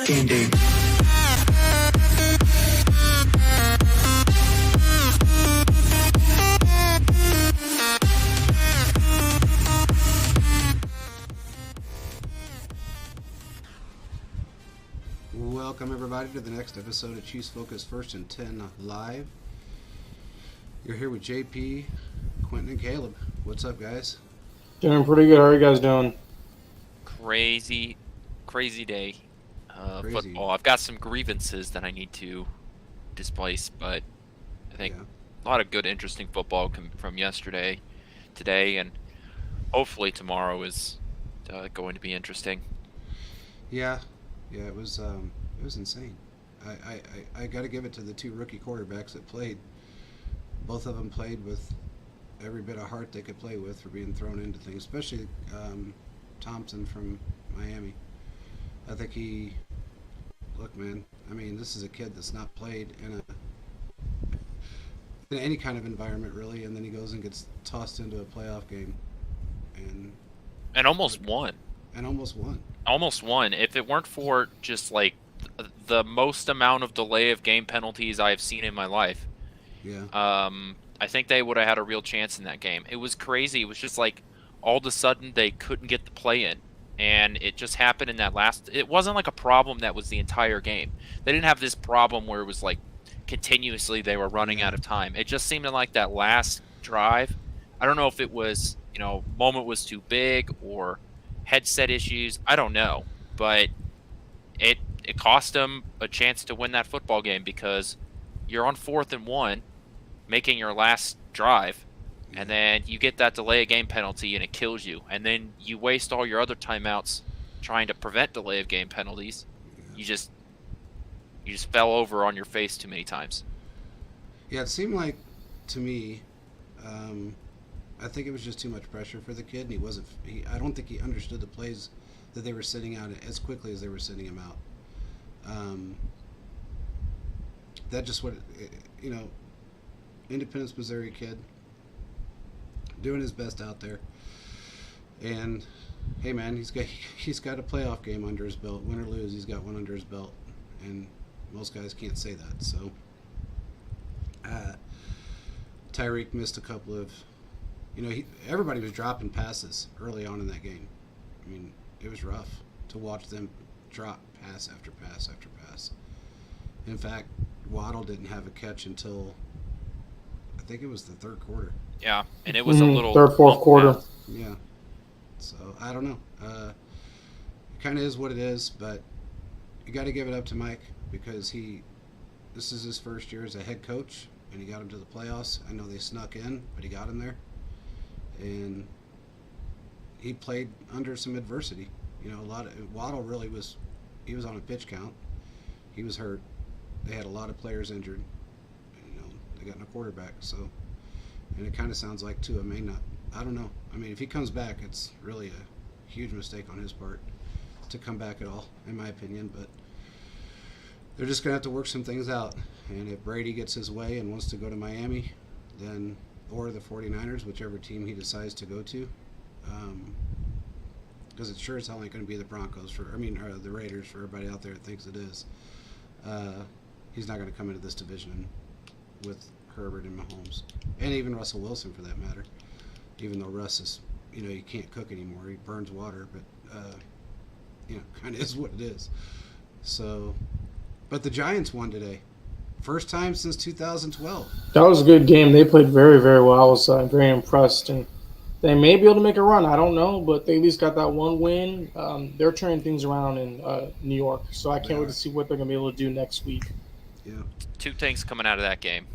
Game day. Welcome everybody to the next episode of Chiefs Focus First and 10 Live. You're here with JP, Quentin, and Caleb. What's up, guys? Doing pretty good. How are you guys doing? Crazy day. Crazy. Football. I've got some grievances that I need to displace, but I think a lot of good, interesting football from yesterday, today, and hopefully tomorrow is going to be interesting. Yeah, it was insane. I got to give it to the two rookie quarterbacks that played. Both of them played with every bit of heart they could play with for being thrown into things, especially Thompson from Miami. I think look, man, I mean, this is a kid that's not played in any kind of environment, really, and then he goes and gets tossed into a playoff game. And almost won. Almost won. If it weren't for just, like, the most amount of delay of game penalties I have seen in my life, I think they would have had a real chance in that game. It was crazy. It was just like all of a sudden they couldn't get the play in, and it just happened in that last. It wasn't like a problem that was the entire game. They didn't have this problem where it was like continuously they were running out of time. It just seemed like that last drive. I don't know if it was, moment was too big or headset issues. I don't know, but it cost them a chance to win that football game because you're on 4th and 1. Making your last drive, and then you get that delay of game penalty and it kills you, and then you waste all your other timeouts trying to prevent delay of game penalties. You just fell over on your face too many times. Yeah, it seemed like to me, I think it was just too much pressure for the kid, and I don't think he understood the plays that they were sending out as quickly as they were sending him out. That just Independence, Missouri kid, doing his best out there, and hey, man, he's got a playoff game under his belt. Win or lose, he's got one under his belt, and most guys can't say that. So, Tyreek missed a couple of, everybody was dropping passes early on in that game. I mean, it was rough to watch them drop pass after pass after pass. In fact, Waddle didn't have a catch until I think it was the third quarter. Yeah, and it was a little third, fourth quarter. Yeah. So I don't know. It kind of is what it is, but you got to give it up to Mike because this is his first year as a head coach, and he got him to the playoffs. I know they snuck in, but he got him there, and he played under some adversity. Waddle really was. He was on a pitch count. He was hurt. They had a lot of players injured. They got no quarterback, and it kind of sounds like Tua may not. I don't know. I mean, if he comes back, it's really a huge mistake on his part to come back at all, in my opinion. But they're just gonna have to work some things out. And if Brady gets his way and wants to go to Miami, then or the 49ers, whichever team he decides to go to, because it sure as hell ain't going to be the Broncos or the Raiders for everybody out there that thinks it is. He's not going to come into this division with Herbert and Mahomes, and even Russell Wilson for that matter. Even though Russ is, he can't cook anymore. He burns water, but kind of is what it is. So, but the Giants won today, first time since 2012. That was a good game. They played very, very well. I was very impressed, and they may be able to make a run. I don't know, but they at least got that one win. They're turning things around in New York, so I can't wait to see what they're going to be able to do next week. Yeah. Two things coming out of that game.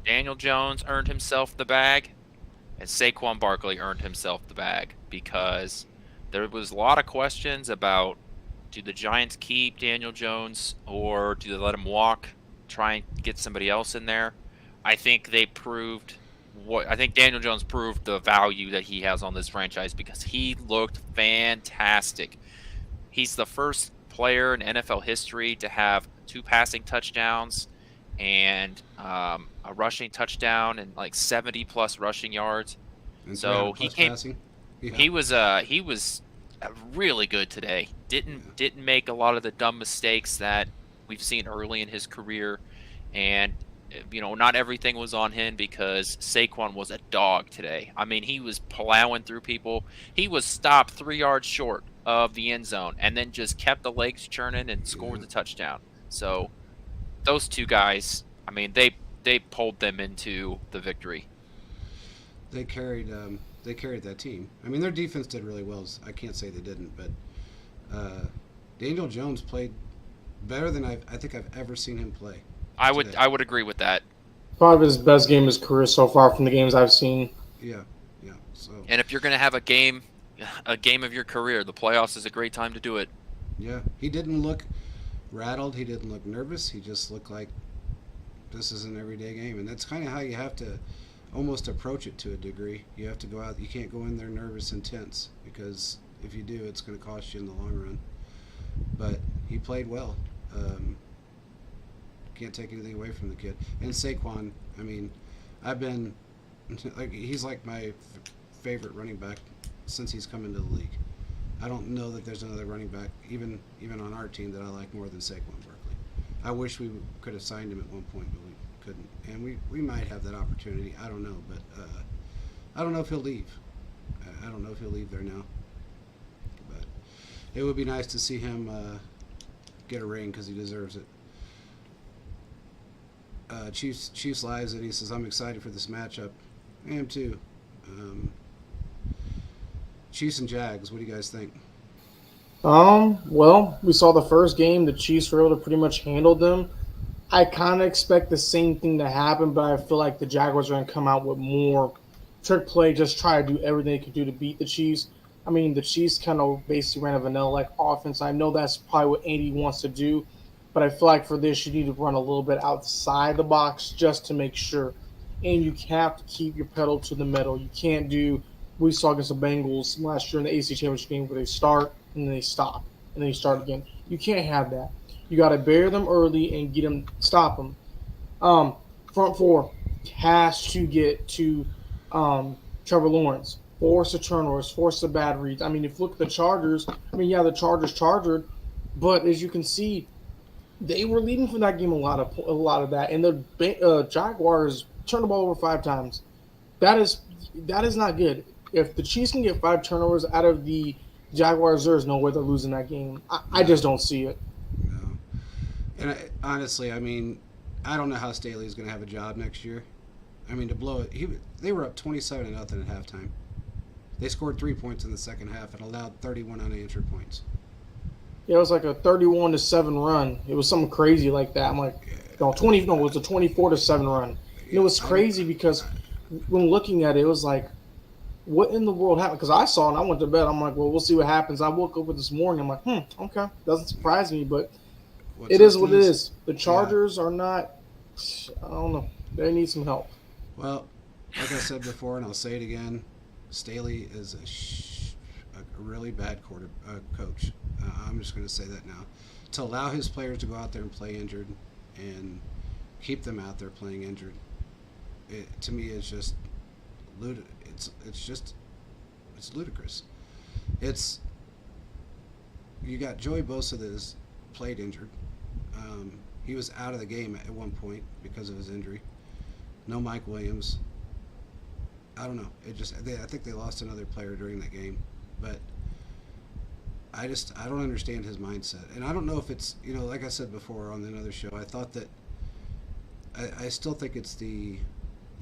Daniel Jones earned himself the bag, and Saquon Barkley earned himself the bag because there was a lot of questions about do the Giants keep Daniel Jones or do they let him walk, try and get somebody else in there. I think Daniel Jones proved the value that he has on this franchise because he looked fantastic. He's the first player in NFL history to have 2 passing touchdowns and a rushing touchdown and like 70+ rushing yards. And so he came. passing. Yeah. He was really good today. Didn't make a lot of the dumb mistakes that we've seen early in his career, and not everything was on him because Saquon was a dog today. I mean, he was plowing through people. He was stopped 3 yards short of the end zone, and then just kept the legs churning and scored the touchdown. So those two guys, I mean, they pulled them into the victory. They carried that team. I mean, their defense did really well. I can't say they didn't, but Daniel Jones played better than I think I've ever seen him play. I would agree with that. Probably his best game of his career so far from the games I've seen. Yeah. So. And if you're gonna have a game of your career, the playoffs is a great time to do it. Yeah, he didn't look rattled. He didn't look nervous. He just looked like this is an everyday game, and that's kind of how you have to almost approach it to a degree. You have to go out. You can't go in there nervous and tense, because if you do, it's going to cost you in the long run. But he played well. Can't take anything away from the kid. And Saquon, I mean, he's like my favorite running back since he's come into the league. I don't know that there's another running back, even on our team, that I like more than Saquon Barkley. I wish we could have signed him at one point, but we couldn't. And we might have that opportunity. I don't know, but I don't know if he'll leave. I don't know if he'll leave there now. But it would be nice to see him get a ring, because he deserves it. Chiefs lives it. He says, "I'm excited for this matchup." I am too. Chiefs and Jags. What do you guys think? Well, we saw the first game. The Chiefs were able to pretty much handle them. I kind of expect the same thing to happen, but I feel like the Jaguars are going to come out with more trick play, just try to do everything they can do to beat the Chiefs. I mean, the Chiefs kind of basically ran a vanilla-like offense. I know that's probably what Andy wants to do, but I feel like for this, you need to run a little bit outside the box just to make sure. And you have to keep your pedal to the metal. You can't do – we saw against the Bengals last year in the AFC Championship game where they start and then they stop and then they start again. You can't have that. You got to bury them early and stop them. Front four has to get to Trevor Lawrence. Force the turnovers, force the bad reads. I mean, if you look at the Chargers, the Chargers chargered, but as you can see, they were leading from that game a lot of that, and the Jaguars turned the ball over 5 times. That is not good. If the Chiefs can get 5 turnovers out of the Jaguars, there's no way they're losing that game. I just don't see it. No. And honestly, I mean, I don't know how Staley's going to have a job next year. I mean, to blow it, they were up 27-0 at halftime. They scored 3 points in the second half and allowed 31 unanswered points. Yeah, it was like a 31-7 run. It was something crazy like that. I'm like, it was a 24-7 run. And it was crazy because when looking at it, it was like, what in the world happened? Because I saw it and I went to bed. I'm like, well, we'll see what happens. I woke up this morning. I'm like, okay. Doesn't surprise me, but it is what it is. The Chargers are not, I don't know. They need some help. Well, like I said before, and I'll say it again, Staley is a really bad coach. I'm just going to say that now. To allow his players to go out there and play injured and keep them out there playing injured, to me, is just it's ludicrous. You got Joey Bosa that has played injured. He was out of the game at one point because of his injury. No Mike Williams. I don't know. I think they lost another player during that game, but I don't understand his mindset, and I don't know if it's like I said before on another show. I thought that I still think it's the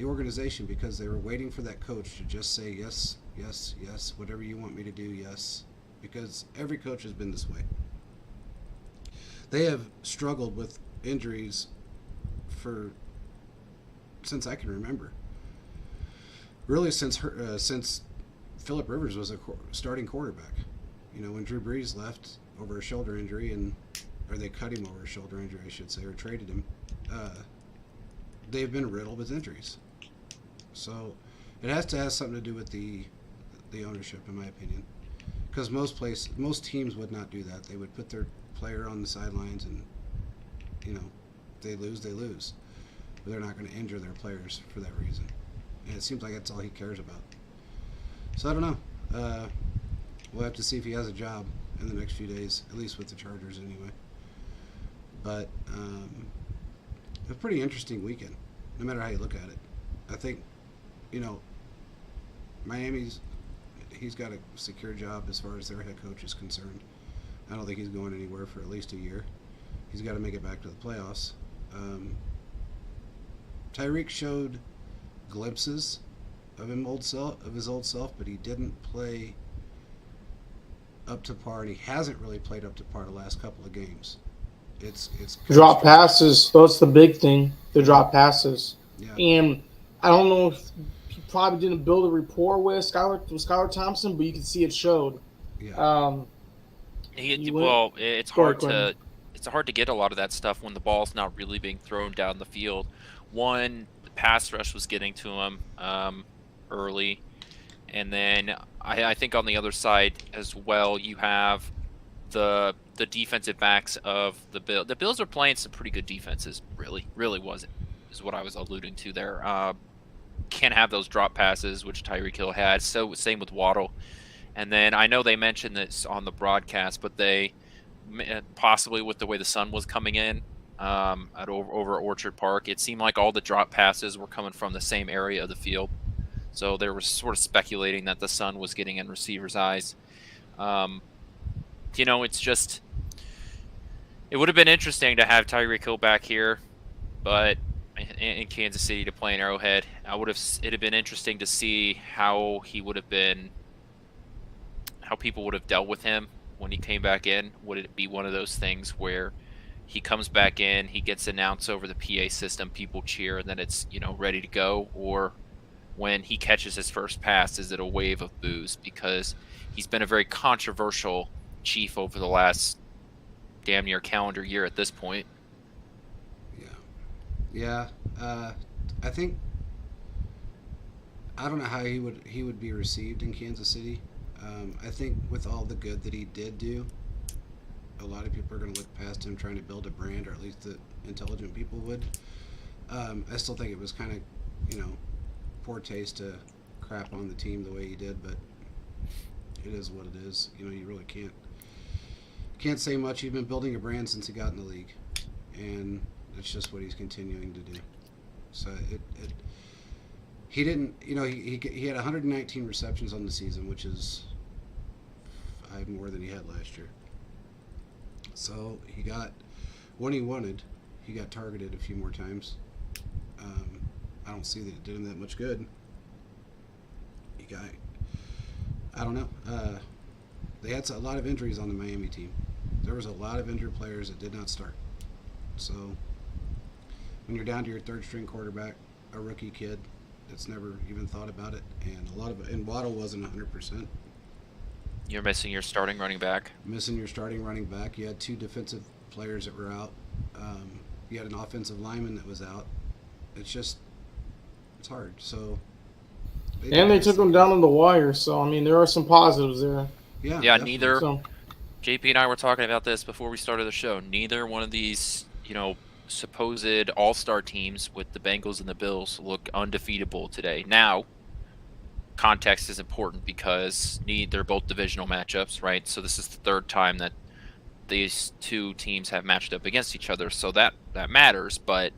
organization, because they were waiting for that coach to just say yes, yes, yes, whatever you want me to do, yes, because every coach has been this way. They have struggled with injuries since I can remember. Really, since Phillip Rivers was a starting quarterback. When Drew Brees left over a shoulder injury, or they cut him over a shoulder injury, I should say, or traded him, they've been riddled with injuries. So it has to have something to do with the ownership, in my opinion. Because most teams would not do that. They would put their player on the sidelines, and they lose. But they're not going to injure their players for that reason. And it seems like that's all he cares about. So I don't know. We'll have to see if he has a job. in the next few days, at least with the Chargers anyway. But a pretty interesting weekend, no matter how you look at it. I think, you know, he's got a secure job as far as their head coach is concerned. I don't think he's going anywhere for at least a year. He's got to make it back to the playoffs. Tyreek showed glimpses of his old self, but he didn't play up to par, and he hasn't really played up to par the last couple of games. It's drop passes. That's the big thing. The drop passes. Yeah. And I don't know if he probably didn't build a rapport with Skylar Thompson, but you can see it showed. Yeah. It's hard to get a lot of that stuff when the ball's not really being thrown down the field. One, the pass rush was getting to him early, and then I think on the other side as well, you have the defensive backs of the Bills. The Bills are playing some pretty good defenses. Really wasn't is what I was alluding to there. Can't have those drop passes, which Tyreek Hill had. So same with Waddle. And then I know they mentioned this on the broadcast, but they possibly with the way the sun was coming in over Orchard Park, it seemed like all the drop passes were coming from the same area of the field. So they were sort of speculating that the sun was getting in receivers' eyes. It's just it would have been interesting to have Tyreek Hill back here, but in Kansas City to play in Arrowhead, it'd have been interesting to see how people would have dealt with him when he came back in. Would it be one of those things where he comes back in, he gets announced over the PA system, people cheer, and then it's ready to go? Or when he catches his first pass, is it a wave of boos? Because he's been a very controversial Chief over the last damn near calendar year at this point. Yeah. I think I don't know how he would be received in Kansas City. I think with all the good that he did do, a lot of people are going to look past him trying to build a brand, or at least the intelligent people would. I still think it was kind of, poor taste to crap on the team the way he did, but it is what it is. You really can't say much. He's been building a brand since he got in the league, and it's just what he's continuing to do. So he didn't, he had 119 receptions on the season, which is 5 more than he had last year. So he got, when he wanted, he got targeted a few more times. I don't see that it did him that much good. I don't know. They had a lot of injuries on the Miami team. There was a lot of injured players that did not start. So when you're down to your third string quarterback, a rookie kid that's never even thought about it, and Waddle wasn't 100%. You're missing your starting running back. You had 2 defensive players that were out. You had an offensive lineman that was out. It's hard. So they took him down on the wire. So there are some positives there. Yeah. Neither. JP and I were talking about this before we started the show. Neither one of these, supposed all-star teams with the Bengals and the Bills look undefeatable today. Now, context is important because they're both divisional matchups, right? So this is the third time that these two teams have matched up against each other, so that matters. But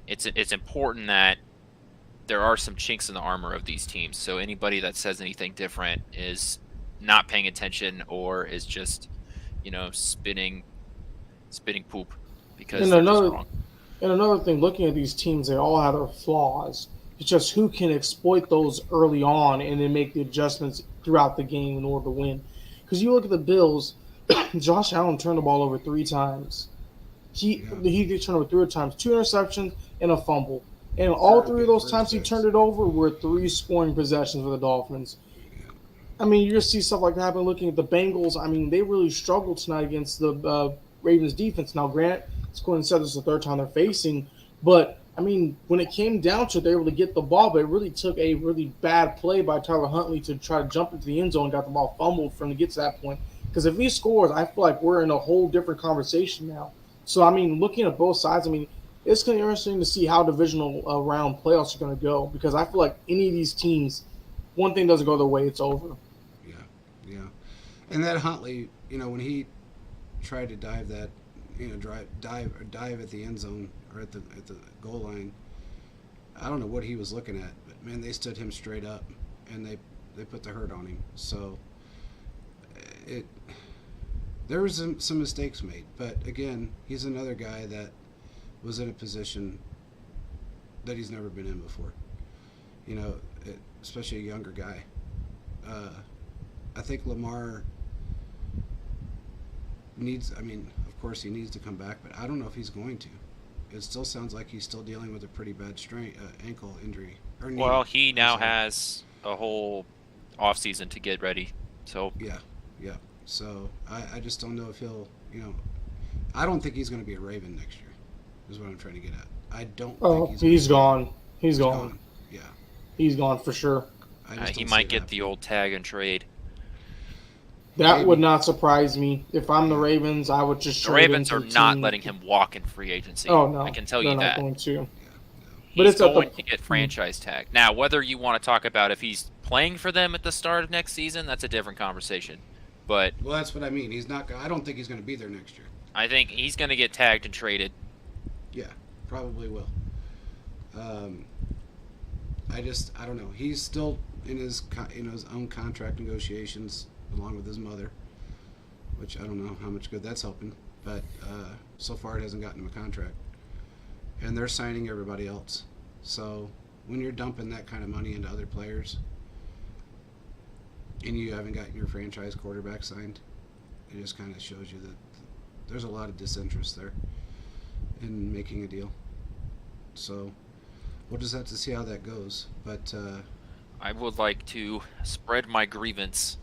it's important that there are some chinks in the armor of these teams. So anybody that says anything different is not paying attention or is just, spitting poop because they're just wrong. And another thing, looking at these teams, they all have their flaws. It's just who can exploit those early on and then make the adjustments throughout the game in order to win. Because you look at the Bills, Josh Allen turned the ball over 3 times. He turned over 3 times, 2 interceptions and a fumble. And all 3 of those times he turned it over were 3 scoring possessions for the Dolphins. You just see stuff like that happen. Looking at the Bengals, they really struggled tonight against the Ravens defense. Now, granted, it's going to say this is the 3rd time they're facing, but when it came down to it, they were able to get the ball, but it really took a really bad play by Tyler Huntley to try to jump into the end zone and got the ball fumbled for him to get to that point. Because if he scores, I feel like we're in a whole different conversation now. So, looking at both sides, it's going to be interesting to see how divisional round playoffs are going to go, because I feel like any of these teams, one thing doesn't go their way, it's over. Yeah. And that Huntley, when he tried to dive that, dive at the end zone or at the goal line, I don't know what he was looking at, but man, they stood him straight up and they put the hurt on him. So there was some mistakes made, but again, he's another guy that was in a position that he's never been in before. Especially a younger guy. I think Lamar needs. Of course, he needs to come back, but I don't know if he's going to. It still sounds like he's still dealing with a pretty bad ankle injury. Or knee. Well, he now has a whole off season to get ready. So yeah. So I just don't know if he'll. I don't think he's going to be a Raven next year. Is what I'm trying to get at. I don't. think he's gone. He's gone. Yeah. He's gone for sure. He might get the old tag and trade. That would not surprise me. If I'm the Ravens, I would just. The Ravens are not letting him walk in free agency. Oh no, I can tell you that. Not going to. But it's going to get franchise tag. Now, whether you want to talk about if he's playing for them at the start of next season, that's a different conversation. Well, that's what I mean. He's not. I don't think he's going to be there next year. I think he's going to get tagged and traded. Yeah, probably will. I don't know. He's still in his own contract negotiations along with his mother, which I don't know how much good that's helping. But so far it hasn't gotten him a contract, and they're signing everybody else. So when you're dumping that kind of money into other players, and you haven't gotten your franchise quarterback signed, it just kind of shows you that there's a lot of disinterest there in making a deal. So we'll just have to see how that goes. But I would like to spread my grievance.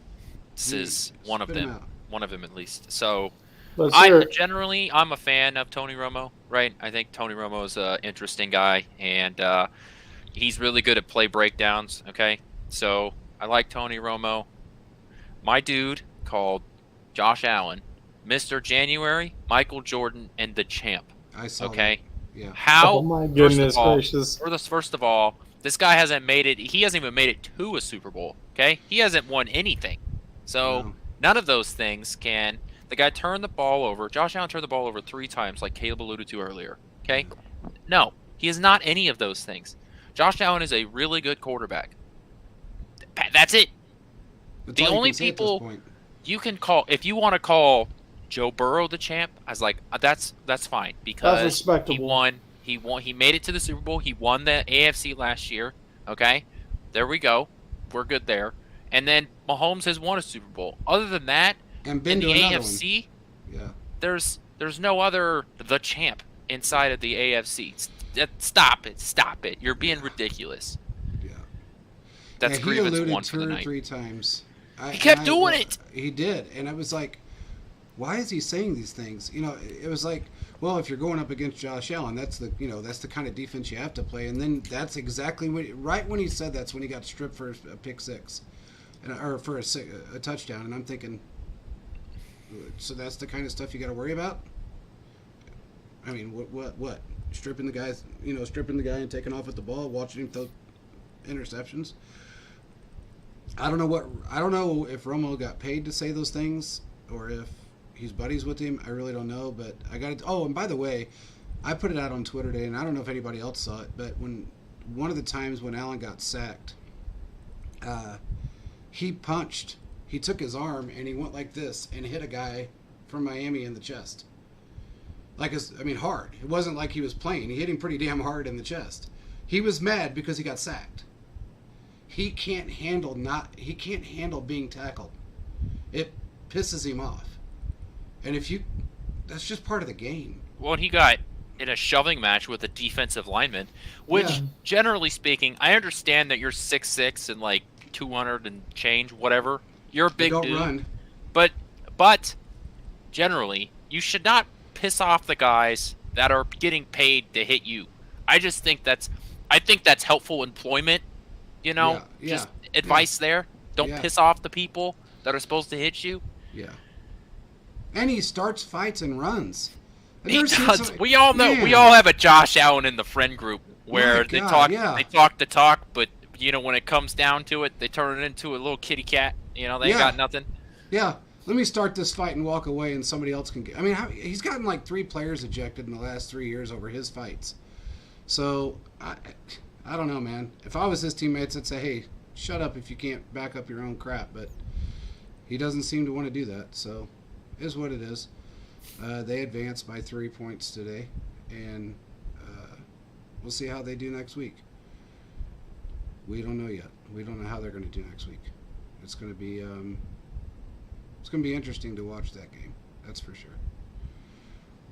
This is one of them. One of them at least. So I'm a fan of Tony Romo, right? I think Tony Romo is an interesting guy, and he's really good at play breakdowns, okay? So I like Tony Romo. My dude called Josh Allen Mr. January, Michael Jordan, and the champ. I saw okay? That. Yeah. Oh my goodness gracious. First of all, this guy hasn't made it. He hasn't even made it to a Super Bowl, okay? He hasn't won anything. So none of those things can. The guy turned the ball over. Josh Allen turned the ball over 3 times, like Caleb alluded to earlier. Okay? No, he is not any of those things. Josh Allen is a really good quarterback. That's it. The only people you can call, if you want to call Joe Burrow the champ, I was like, that's fine because that's respectable. He made it to the Super Bowl. He won the AFC last year. Okay, there we go. We're good there. And then Mahomes has won a Super Bowl. Other than that, and been in the to AFC, there's no other the champ inside of the AFC. Stop it! You're being ridiculous. Yeah, that's grievance one for the night. 2 or 3 times. He kept doing it. He did, and I was like, why is he saying these things? It was like, well, if you're going up against Josh Allen, that's the kind of defense you have to play. And then that's exactly right when he said that's when he got stripped for a pick six, or for a touchdown. And I'm thinking, so that's the kind of stuff you got to worry about. I mean, what? Stripping the guy and taking off with the ball, watching him throw interceptions. I don't know if Romo got paid to say those things or if he's buddies with him. I really don't know, but I got it. Oh, and by the way, I put it out on Twitter today, and I don't know if anybody else saw it, but when one of the times when Allen got sacked, he took his arm and he went like this and hit a guy from Miami in the chest. Hard. It wasn't like he was playing. He hit him pretty damn hard in the chest. He was mad because he got sacked. He can't handle being tackled. It pisses him off. And that's just part of the game. Well, he got in a shoving match with a defensive lineman, which generally speaking, I understand that you're 6'6" and like 200 and change, whatever. You're a big dude. Run. But generally, you should not piss off the guys that are getting paid to hit you. I think that's helpful employment. Just advice there. Don't piss off the people that are supposed to hit you. Yeah. And he starts fights and runs. He does. We all know. Man. We all have a Josh Allen in the friend group where they talk the talk, but when it comes down to it, they turn it into a little kitty cat. They ain't got nothing. Yeah. let me start this fight and walk away, and somebody else can get. I mean, he's gotten like 3 players ejected in the last 3 years over his fights. So I don't know, man. If I was his teammates, I'd say, hey, shut up if you can't back up your own crap. But he doesn't seem to want to do that. So it is what it is. They advanced by 3 points today, and we'll see how they do next week. We don't know yet. We don't know how they're going to do next week. It's going to be interesting to watch that game. That's for sure.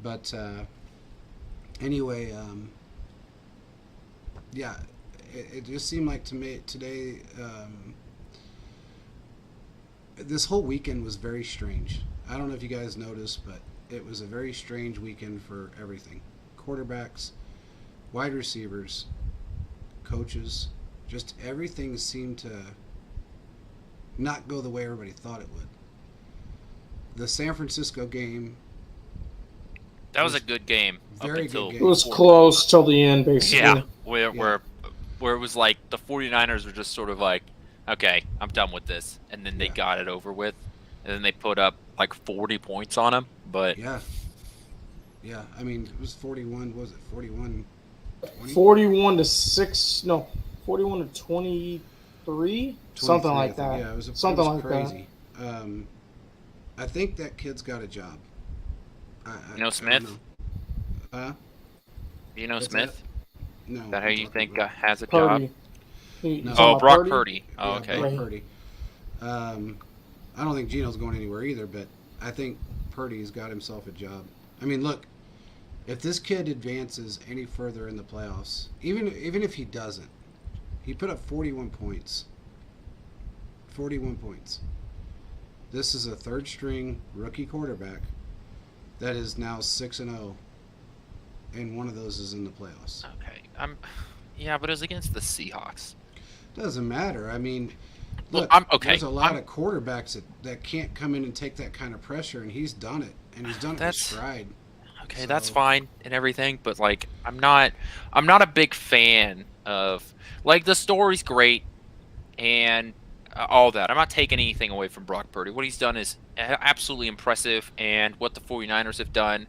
But anyway, yeah, it just seemed like to me today. This whole weekend was very strange. I don't know if you guys noticed, but it was a very strange weekend for everything. Quarterbacks, wide receivers, coaches, just everything seemed to not go the way everybody thought it would. The San Francisco game. That was a good game. Very good game. It was close till the end, basically. Yeah, where it was like the 49ers were just sort of like, okay, I'm done with this. And then they got it over with. And then they put up like 40 points on them. But yeah, I mean, it was 41, was it 41? 41 to 6, no, 41 to 23, something like that. Yeah, it was crazy. I think that kid's got a job. Smith? Smith? No. Is that how you think has a Purdy. job? Brock Purdy. Oh, yeah, okay. Brock Purdy. I don't think Geno's going anywhere either, but I think Purdy's got himself a job. I mean, look, if this kid advances any further in the playoffs, even if he doesn't, he put up 41 points. 41 points. This is a third-string rookie quarterback that is now 6-0, and one of those is in the playoffs. Okay, but it was against the Seahawks. Doesn't matter. I mean, look, there's a lot of quarterbacks that can't come in and take that kind of pressure, and he's done it, and he's done it with stride. Okay, so that's fine and everything, but like, I'm not a big fan of, like, the story's great and all that. I'm not taking anything away from Brock Purdy. What he's done is absolutely impressive, and what the 49ers have done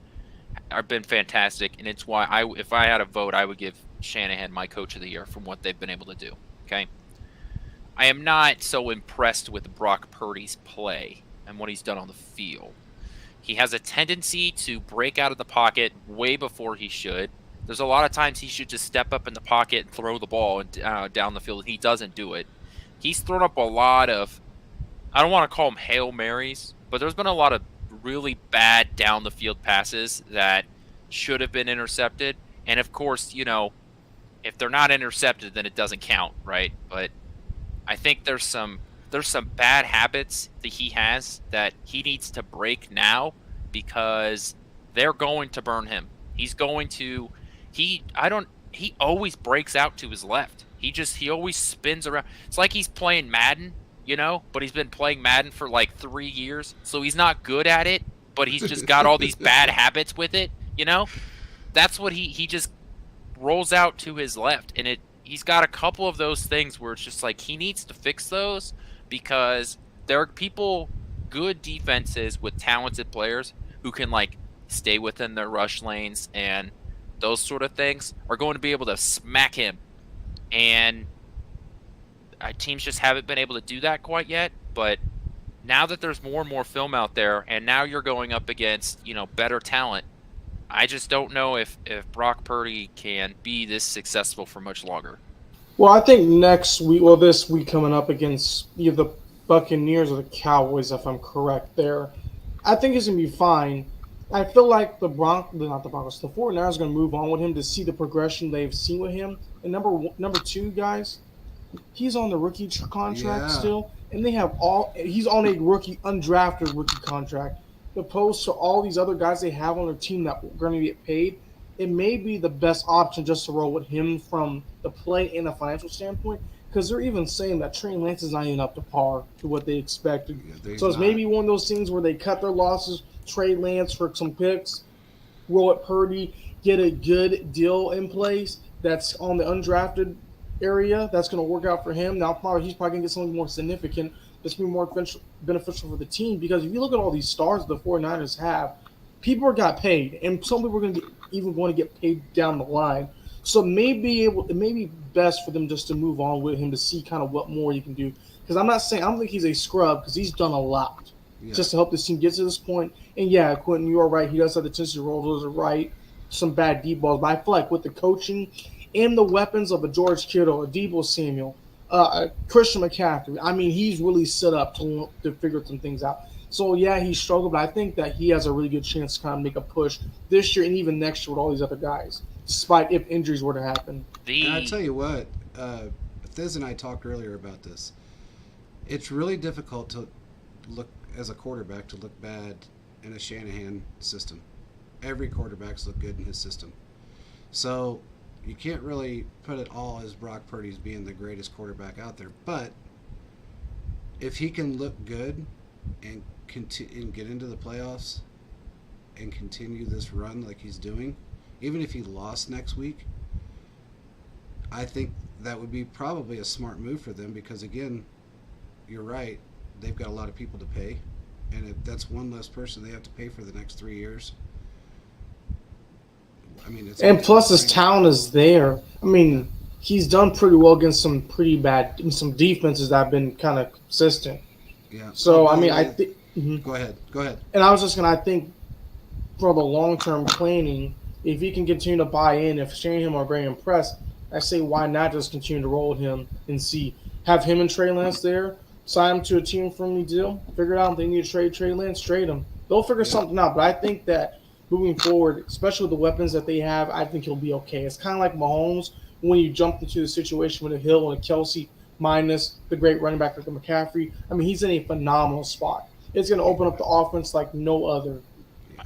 have been fantastic, and it's why if I had a vote, I would give Shanahan my coach of the year from what they've been able to do. Okay, I am not so impressed with Brock Purdy's play and what he's done on the field. He has a tendency to break out of the pocket way before he should. There's a lot of times he should just step up in the pocket and throw the ball down the field, and he doesn't do it. He's thrown up a lot of, I don't want to call them Hail Marys, but there's been a lot of really bad down the field passes that should have been intercepted. And of course, if they're not intercepted, then it doesn't count, right? But I think there's some bad habits that he has that he needs to break now, because they're going to burn him. He always breaks out to his left. He always spins around. It's like he's playing Madden, but he's been playing Madden for like 3 years. So he's not good at it, but he's just got all these bad habits with it, That's what he just rolls out to his left. And he's got a couple of those things where it's just like he needs to fix those, because there are good defenses with talented players who can like stay within their rush lanes, and those sort of things are going to be able to smack him. And teams just haven't been able to do that quite yet. But now that there's more and more film out there, and now you're going up against, better talent, I just don't know if Brock Purdy can be this successful for much longer. Well, I think this week coming up against either the Buccaneers or the Cowboys, if I'm correct there, I think he's going to be fine. I feel like the 49ers are going to move on with him to see the progression they've seen with him. And number two, guys, he's on the rookie contract still, and he's on a undrafted rookie contract. Opposed to all these other guys they have on their team that are going to get paid, it may be the best option just to roll with him from the play and a financial standpoint, because they're even saying that Trey Lance is not even up to par to what they expected. Yeah, so it's maybe one of those things where they cut their losses, trade Lance for some picks, roll at Purdy, get a good deal in place that's on the undrafted area that's going to work out for him. Now he's probably going to get something more significant, that's going to be more beneficial for the team. Because if you look at all these stars the 49ers have, people got paid, and some people are going to even going to get paid down the line. So it may be best for them just to move on with him to see kind of what more he can do. Because I don't think he's a scrub because he's done a lot just to help this team get to this point. And yeah, Quentin, you are right. He does have the tendency to roll those right, some bad deep balls. But I feel like with the coaching and the weapons of a George Kittle, a Deebo Samuel, Christian McCaffrey, I mean, he's really set up to figure some things out. So yeah, he struggled, but I think that he has a really good chance to kind of make a push this year and even next year with all these other guys, despite if injuries were to happen. And I tell you what, Thiz and I talked earlier about this. It's really difficult to look as a quarterback to look bad in a Shanahan system. Every quarterback's look good in his system. So you can't really put it all as Brock Purdy's being the greatest quarterback out there. But if he can look good and get into the playoffs and continue this run like he's doing, even if he lost next week, I think that would be probably a smart move for them because, again, you're right, they've got a lot of people to pay. And if that's one less person they have to pay for the next 3 years, I mean, and plus his talent is there. I mean, he's done pretty well against some defenses that have been kind of consistent. Yeah. So I mean, I think. Go ahead. And I was just I think for the long-term planning, if he can continue to buy in, if Shanahan are very impressed, I say why not just continue to roll with him and have him and Trey Lance there, sign him to a team-friendly deal, figure it out if they need to trade Trey Lance, trade him. They'll figure something out, but I think that moving forward, especially with the weapons that they have, I think he'll be okay. It's kind of like Mahomes when you jumped into the situation with a Hill and a Kelsey minus the great running back like McCaffrey. I mean, he's in a phenomenal spot. It's going to open up the offense like no other.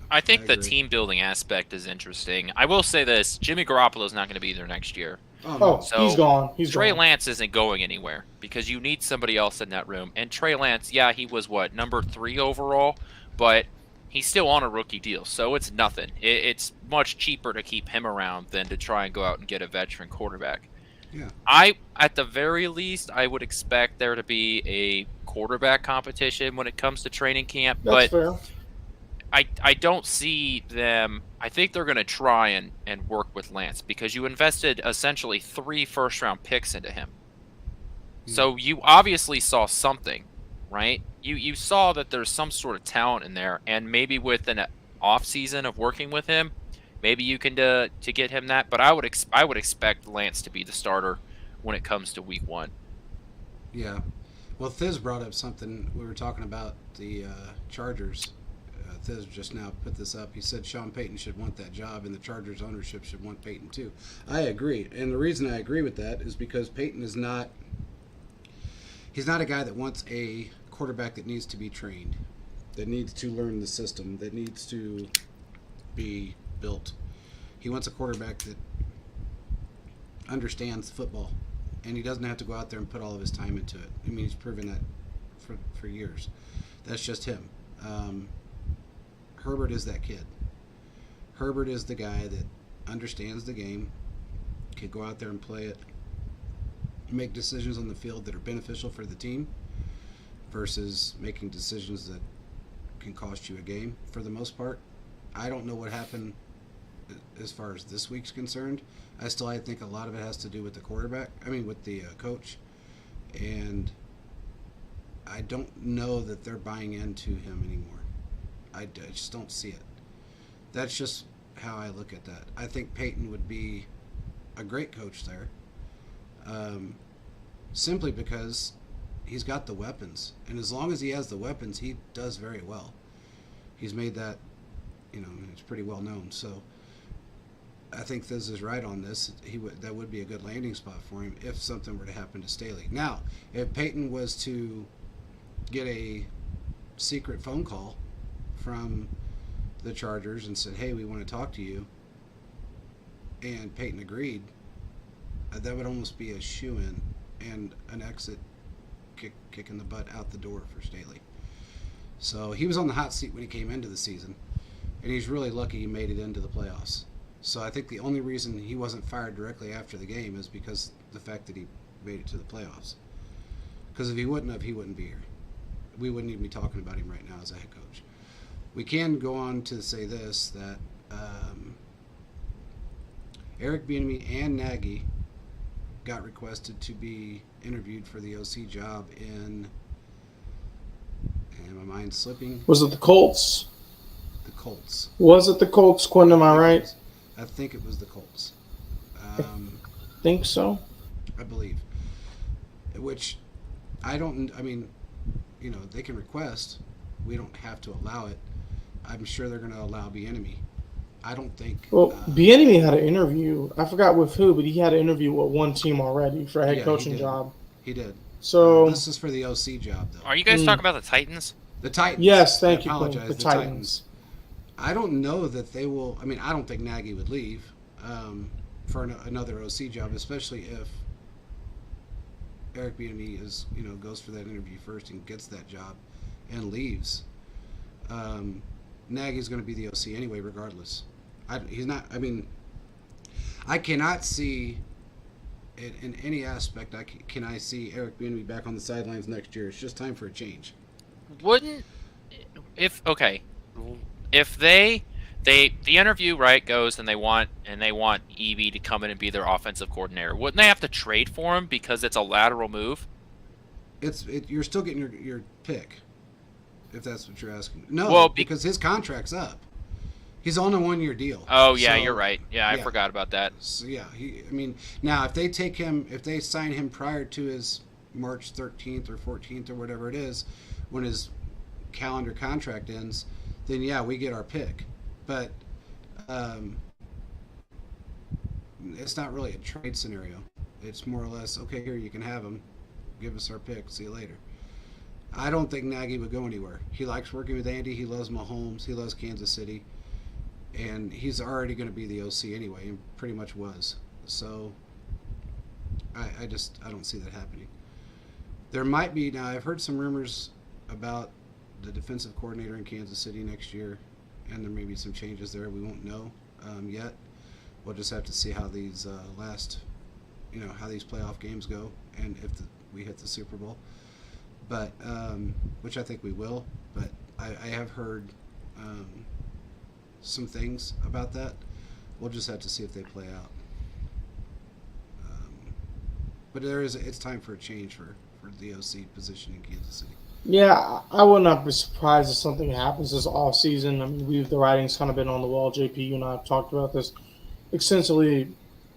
I think the team building aspect is interesting. I will say this: Jimmy Garoppolo is not going to be there next year. So he's gone. Trey Lance isn't going anywhere because you need somebody else in that room. And Trey Lance, yeah, he was number 3 overall, but he's still on a rookie deal, so it's nothing. It's much cheaper to keep him around than to try and go out and get a veteran quarterback. Yeah. At the very least, I would expect there to be a quarterback competition when it comes to training camp. That's but fair. I don't see them. I think they're going to try and work with Lance because you invested essentially 3 first-round picks into him. So you obviously saw something, right? You saw that there's some sort of talent in there, and maybe with an off season of working with him, maybe you can to get him that. But I would expect Lance to be the starter when it comes to week 1. Yeah. Well, Thiz brought up something. We were talking about the Chargers. Thiz just now put this up. He said Sean Payton should want that job, and the Chargers ownership should want Payton too. I agree, and the reason I agree with that is because Payton is not. He's not a guy that wants a quarterback that needs to be trained, that needs to learn the system, that needs to be built. He wants a quarterback that understands football, and he doesn't have to go out there and put all of his time into it. I mean, he's proven that for years. That's just him. Herbert is that kid. Herbert is the guy that understands the game, can go out there and play it, make decisions on the field that are beneficial for the team versus making decisions that can cost you a game for the most part. I don't know what happened as far as this week's concerned. I think a lot of it has to do with the with the coach. And I don't know that they're buying into him anymore. I just don't see it. That's just how I look at that. I think Peyton would be a great coach there, simply because he's got the weapons. And as long as he has the weapons, he does very well. He's made that, it's pretty well known. So I think Thiz is right on this. That would be a good landing spot for him if something were to happen to Staley. Now, if Peyton was to get a secret phone call from the Chargers and said, hey, we want to talk to you, and Peyton agreed, that would almost be a shoo-in and an exit kicking the butt out the door for Staley. So he was on the hot seat when he came into the season, and he's really lucky he made it into the playoffs. So I think the only reason he wasn't fired directly after the game is because the fact that he made it to the playoffs. Because if he wouldn't have, he wouldn't be here. we wouldn't even be talking about him right now as a head coach. We can go on to say this, that Eric Bieniemy and Nagy got requested to be interviewed for the OC job in, and my mind's slipping. Was it the Colts? The Colts. Was it the Colts, Quinn? Am I right? I think it was the Colts. I think so. I believe. Which I mean, they can request. We don't have to allow it. I'm sure they're going to allow Bieniemy. I don't think. Well, Bieniemy had an interview. I forgot with who, but he had an interview with one team already for a head coaching job. He did. So this is for the OC job, though. Are you guys talking about the Titans? The Titans. Yes, thank you. Apologize. The Titans. I don't know that they will. I mean, I don't think Nagy would leave for another OC job, especially if Eric Bieniemy goes for that interview first and gets that job and leaves. Nagy's going to be the OC anyway, regardless. He's not. I mean, I cannot see it in any aspect. Can I see Eric Bieniemy back on the sidelines next year? It's just time for a change. If the interview goes and they want EB to come in and be their offensive coordinator, wouldn't they have to trade for him because it's a lateral move? You're still getting your pick, if that's what you're asking. No, because his contract's up. He's on a 1-year deal. Oh yeah, you're right. Yeah, I forgot about that. So yeah, now if they sign him prior to his March 13th or 14th or whatever it is, when his calendar contract ends, then yeah, we get our pick. But it's not really a trade scenario. It's more or less, okay, here, you can have him. Give us our pick. See you later. I don't think Nagy would go anywhere. He likes working with Andy. He loves Mahomes. He loves Kansas City. And he's already going to be the OC anyway, and pretty much was. So I don't see that happening. There might be, now I've heard some rumors about the defensive coordinator in Kansas City next year, and there may be some changes there. We won't know yet. We'll just have to see how these how these playoff games go, and if we hit the Super Bowl. But which I think we will. But I have heard some things about that. We'll just have to see if they play out. But it's time for a change for the OC position in Kansas City. Yeah, I would not be surprised if something happens this off season. I mean, the writing's kind of been on the wall. JP, you and I have talked about this extensively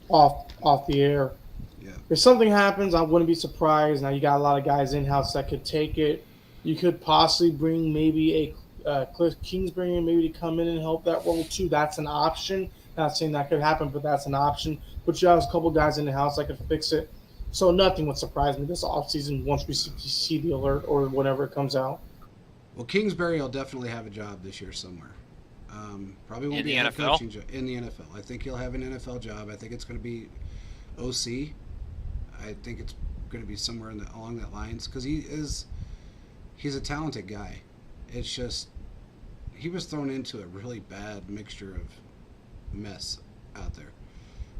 off the air. Yeah. If something happens, I wouldn't be surprised. Now you got a lot of guys in house that could take it. You could possibly bring maybe a Cliff Kingsbury maybe to come in and help that role too. That's an option. Not saying that could happen, but that's an option. But you have a couple guys in the house that could fix it. So nothing would surprise me this offseason once we see the alert or whenever it comes out. Well, Kingsbury will definitely have a job this year somewhere. Probably won't be in a the head NFL? coaching job in the NFL. I think he'll have an NFL job. I think it's going to be OC. I think it's going to be somewhere along that lines because he's a talented guy. It's just he was thrown into a really bad mixture of mess out there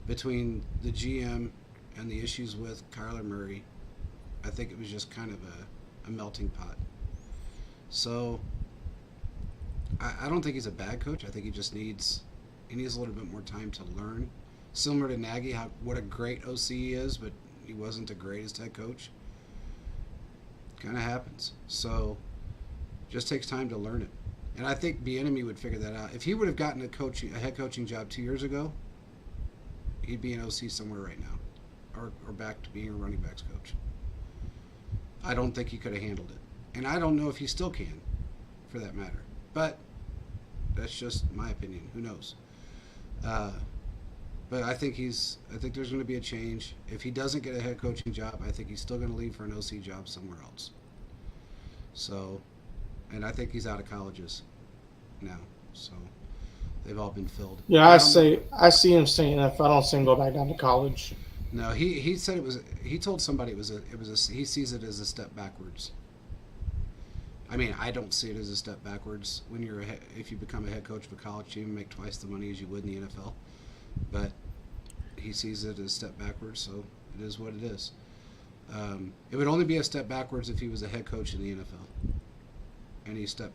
between the GM and the issues with Kyler Murray. I think it was just kind of a melting pot. So I don't think he's a bad coach. I think he just needs a little bit more time to learn. Similar to Nagy, what a great OC he is, but he wasn't the greatest head coach. Kind of happens. So just takes time to learn it. And I think Bieniemy would figure that out. If he would have gotten a head coaching job 2 years ago, he'd be an OC somewhere right now. Or back to being a running backs coach. I don't think he could have handled it. And I don't know if he still can, for that matter. But that's just my opinion. Who knows? But I think there's going to be a change. If he doesn't get a head coaching job, I think he's still going to leave for an OC job somewhere else. So, and I think he's out of colleges now. So they've all been filled. Yeah, I see him saying that if I don't see him go back down to college. No, he said it was. He told somebody he sees it as a step backwards. I mean, I don't see it as a step backwards when if you become a head coach of a college team and make twice the money as you would in the NFL. But he sees it as a step backwards, so it is what it is. It would only be a step backwards if he was a head coach in the NFL. and he stepped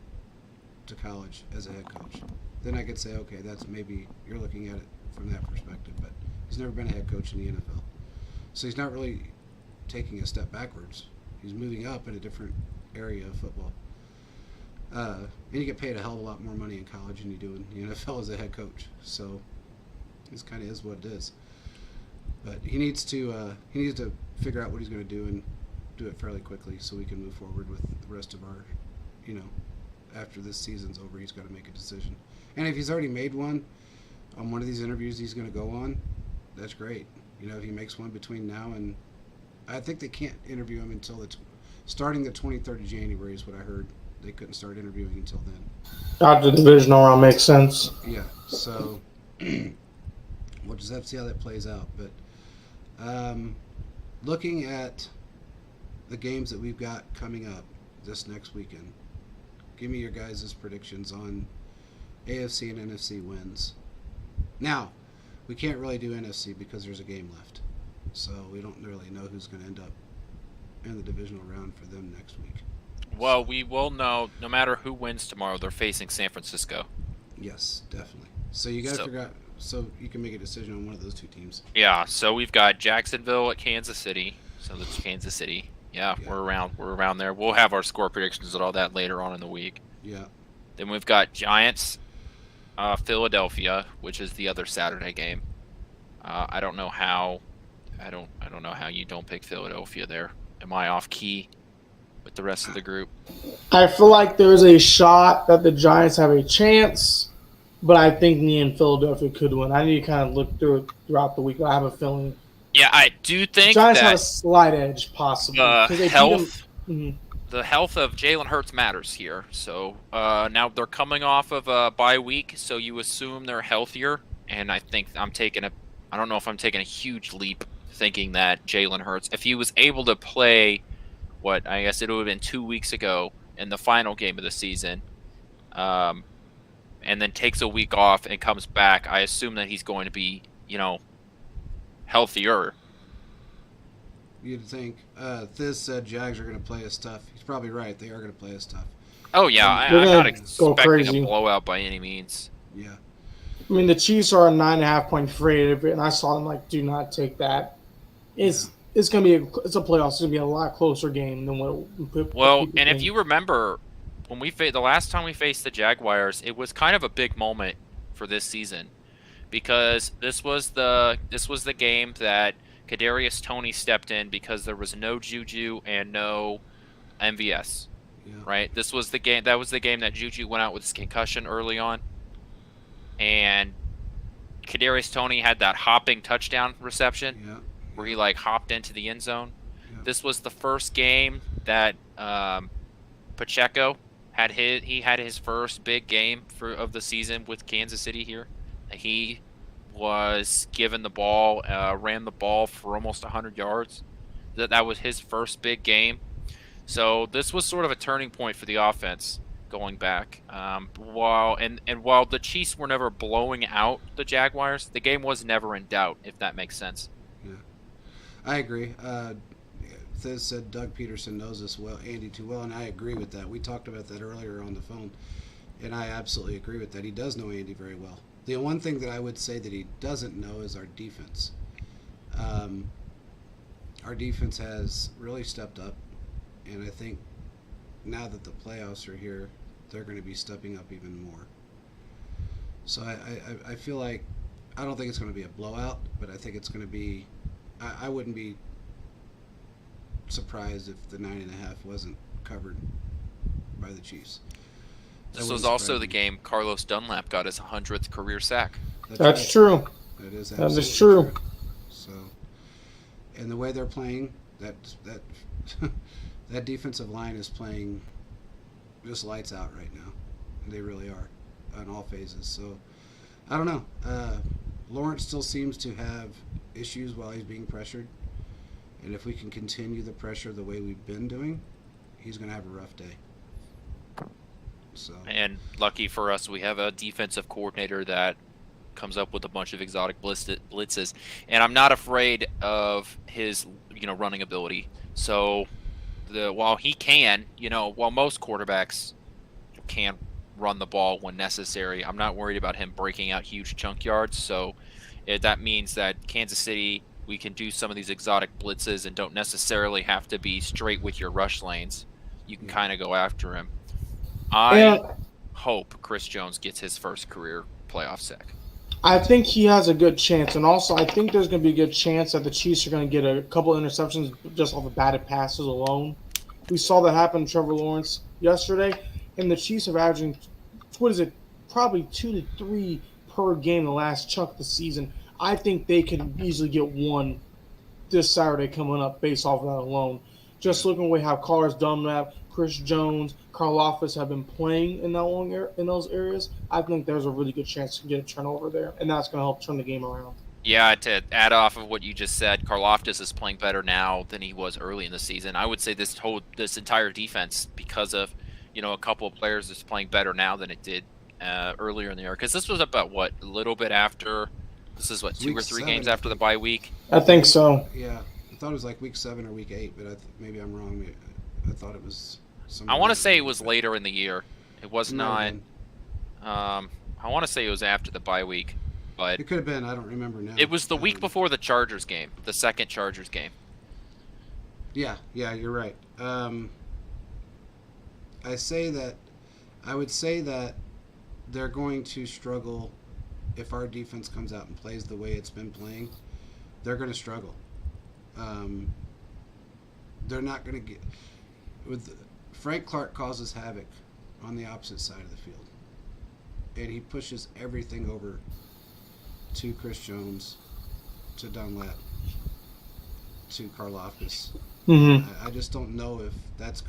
to college as a head coach. Then I could say, okay, that's maybe you're looking at it from that perspective, but he's never been a head coach in the NFL. So he's not really taking a step backwards. He's moving up in a different area of football. And you get paid a hell of a lot more money in college than you do in the NFL as a head coach. So this kind of is what it is. But he needs to figure out what he's going to do and do it fairly quickly so we can move forward with the rest of our, after this season's over, he's got to make a decision. And if he's already made one on one of these interviews he's going to go on, that's great. If he makes one between now and, I think they can't interview him until starting the 23rd of January is what I heard. They couldn't start interviewing until then. After the divisional round makes sense. Yeah, so we'll just have to see how that plays out. But looking at the games that we've got coming up this next weekend, give me your guys' predictions on AFC and NFC wins. Now, we can't really do NFC because there's a game left. So we don't really know who's going to end up in the divisional round for them next week. Well, we will know no matter who wins tomorrow, they're facing San Francisco. Yes, definitely. So you got to figure out, so you can make a decision on one of those two teams. Yeah, so we've got Jacksonville at Kansas City. So that's Kansas City. Yeah, we're around there. We'll have our score predictions and all that later on in the week. Yeah. Then we've got Giants, Philadelphia, which is the other Saturday game. I don't know how you don't pick Philadelphia there. Am I off key with the rest of the group? I feel like there's a shot that the Giants have a chance, but I think me and Philadelphia could win. I need to kind of look through it throughout the week. I have a feeling. Yeah, I do think the Giants that have a slight edge, possibly. The health of Jalen Hurts matters here. So now they're coming off of a bye week, so you assume they're healthier. And I think I don't know if I'm taking a huge leap thinking that Jalen Hurts, if he was able to play I guess it would have been 2 weeks ago in the final game of the season, and then takes a week off and comes back, I assume that he's going to be, healthier. You'd think. Thiz said Jags are going to play us tough. He's probably right. They are going to play us tough. Oh, yeah. I'm not expecting a blowout by any means. Yeah. I mean, the Chiefs are a 9.5-point favorite, and I saw them do not take that. It's going to be it's a playoff. It's going to be a lot closer game than what. Well, and think. If you remember, when the last time we faced the Jaguars, it was kind of a big moment for this season, because this was the game that Kadarius Toney stepped in because there was no Juju and no MVS. Yeah. Right. This was the game. That was the game that Juju went out with his concussion early on, and Kadarius Toney had that hopping touchdown reception. Yeah. Where he hopped into the end zone. Yeah. This was the first game that Pacheco had his first big game of the season with Kansas City here. He was given the ball, ran the ball for almost 100 yards. That was his first big game. So this was sort of a turning point for the offense going back. While the Chiefs were never blowing out the Jaguars, the game was never in doubt, if that makes sense. Yeah. I agree. Thiz said Doug Peterson knows us well, Andy too well, and I agree with that. We talked about that earlier on the phone, and I absolutely agree with that. He does know Andy very well. The one thing that I would say that he doesn't know is our defense. Our defense has really stepped up, and I think now that the playoffs are here, they're going to be stepping up even more. So I feel like, I don't think it's going to be a blowout, but I think it's going to be, I wouldn't be surprised if the 9.5 wasn't covered by the Chiefs. This was also the game Carlos Dunlap got his 100th career sack. That's true. That is true. So, and the way they're playing, that that defensive line is playing just lights out right now. They really are on all phases. So, I don't know. Lawrence still seems to have issues while he's being pressured. And if we can continue the pressure the way we've been doing, he's going to have a rough day. So. And lucky for us, we have a defensive coordinator that comes up with a bunch of exotic blitzes. And I'm not afraid of his, running ability. So while he can, while most quarterbacks can run the ball when necessary. I'm not worried about him breaking out huge chunk yards. So that means that Kansas City, we can do some of these exotic blitzes and don't necessarily have to be straight with your rush lanes. You can kind of go after him. I hope Chris Jones gets his first career playoff sack. I think he has a good chance, and also I think there's going to be a good chance that the Chiefs are going to get a couple of interceptions just off of batted passes alone. We saw that happen to Trevor Lawrence yesterday, and the Chiefs are averaging, probably 2 to 3 per game the last chunk of the season. I think they could easily get one this Saturday coming up based off of that alone. Just looking away how Carr's done that, Chris Jones, Karlaftis have been playing in those areas. I think there's a really good chance to get a turnover there, and that's going to help turn the game around. Yeah, to add off of what you just said, Karlaftis is playing better now than he was early in the season. I would say this entire defense, because of a couple of players, is playing better now than it did earlier in the year. Because this was about a little bit after. This is 2 or 3 games after the bye week. I think so. Yeah, I thought it was like week 7 or week 8, but maybe I'm wrong. I thought it was. I want to say it was later in the year. It was not. I want to say it was after the bye week, but it could have been. I don't remember now. It was the week before the Chargers game, the second Chargers game. Yeah, you're right. I would say that they're going to struggle if our defense comes out and plays the way it's been playing. They're going to struggle. They're not going to get Frank Clark causes havoc on the opposite side of the field, and he pushes everything over to Chris Jones, to Dunlap, to Karlaftis. I just don't know if that's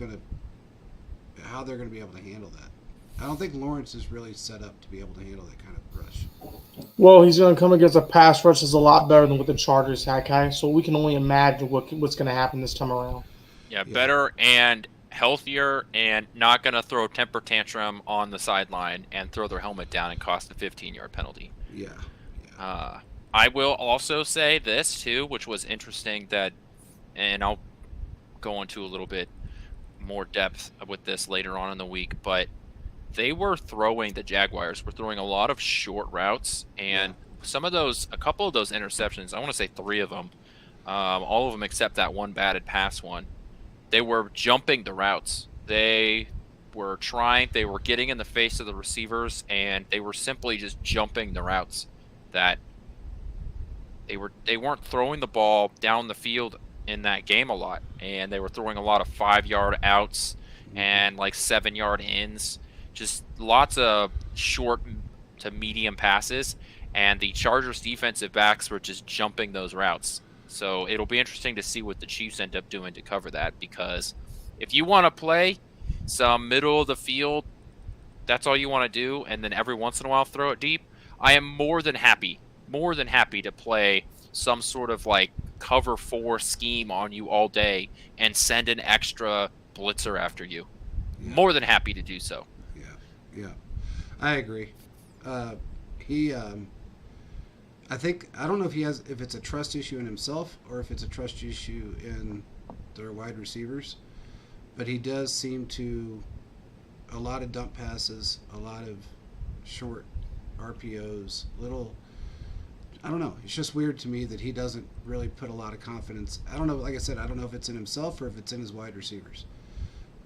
how they're going to be able to handle that. I don't think Lawrence is really set up to be able to handle that kind of rush. Well, he's going to come against a pass rush that's a lot better than what the Chargers had, Kai. So we can only imagine what's going to happen this time around. Yeah, better and healthier, and not going to throw a temper tantrum on the sideline and throw their helmet down and cost a 15-yard penalty. Yeah. I will also say this, too, which was interesting and I'll go into a little bit more depth with this later on in the week, but the Jaguars were throwing a lot of short routes, and a couple of those interceptions, I want to say 3 of them, all of them except that one batted pass one, they were jumping the routes. They were getting in the face of the receivers, and they were simply just jumping the routes. That they weren't throwing the ball down the field in that game a lot, and they were throwing a lot of 5-yard outs and like 7-yard ins, just lots of short to medium passes, and the Chargers defensive backs were just jumping those routes. So it'll be interesting to see what the Chiefs end up doing to cover that, because if you want to play some middle of the field, that's all you want to do, and then every once in a while throw it deep, I am more than happy to play some sort of like cover 4 scheme on you all day and send an extra blitzer after you. Yeah. More than happy to do so. Yeah. I agree. I don't know if it's a trust issue in himself or if it's a trust issue in their wide receivers, but he does seem to a lot of dump passes, a lot of short RPOs, I don't know. It's just weird to me that he doesn't really put a lot of confidence. I don't know. Like I said, I don't know if it's in himself or if it's in his wide receivers,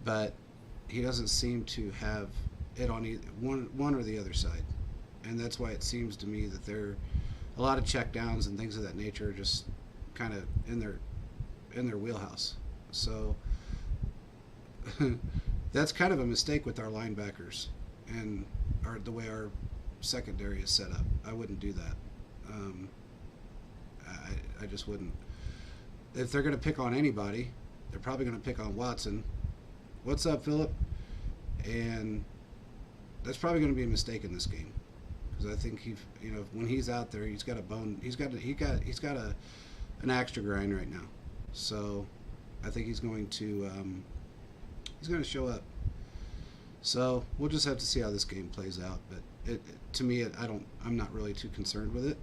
but he doesn't seem to have it on either one or the other side, and that's why it seems to me that they're a lot of check downs and things of that nature are just kind of in their wheelhouse. So that's kind of a mistake with our linebackers and the way our secondary is set up. I wouldn't do that. I just wouldn't. If they're going to pick on anybody, they're probably going to pick on Watson. What's up, Philip? And that's probably going to be a mistake in this game, because I think when he's out there, he's got a bone. He's got an axe to grind right now. So I think he's going to show up. So we'll just have to see how this game plays out. But to me, I'm not really too concerned with it.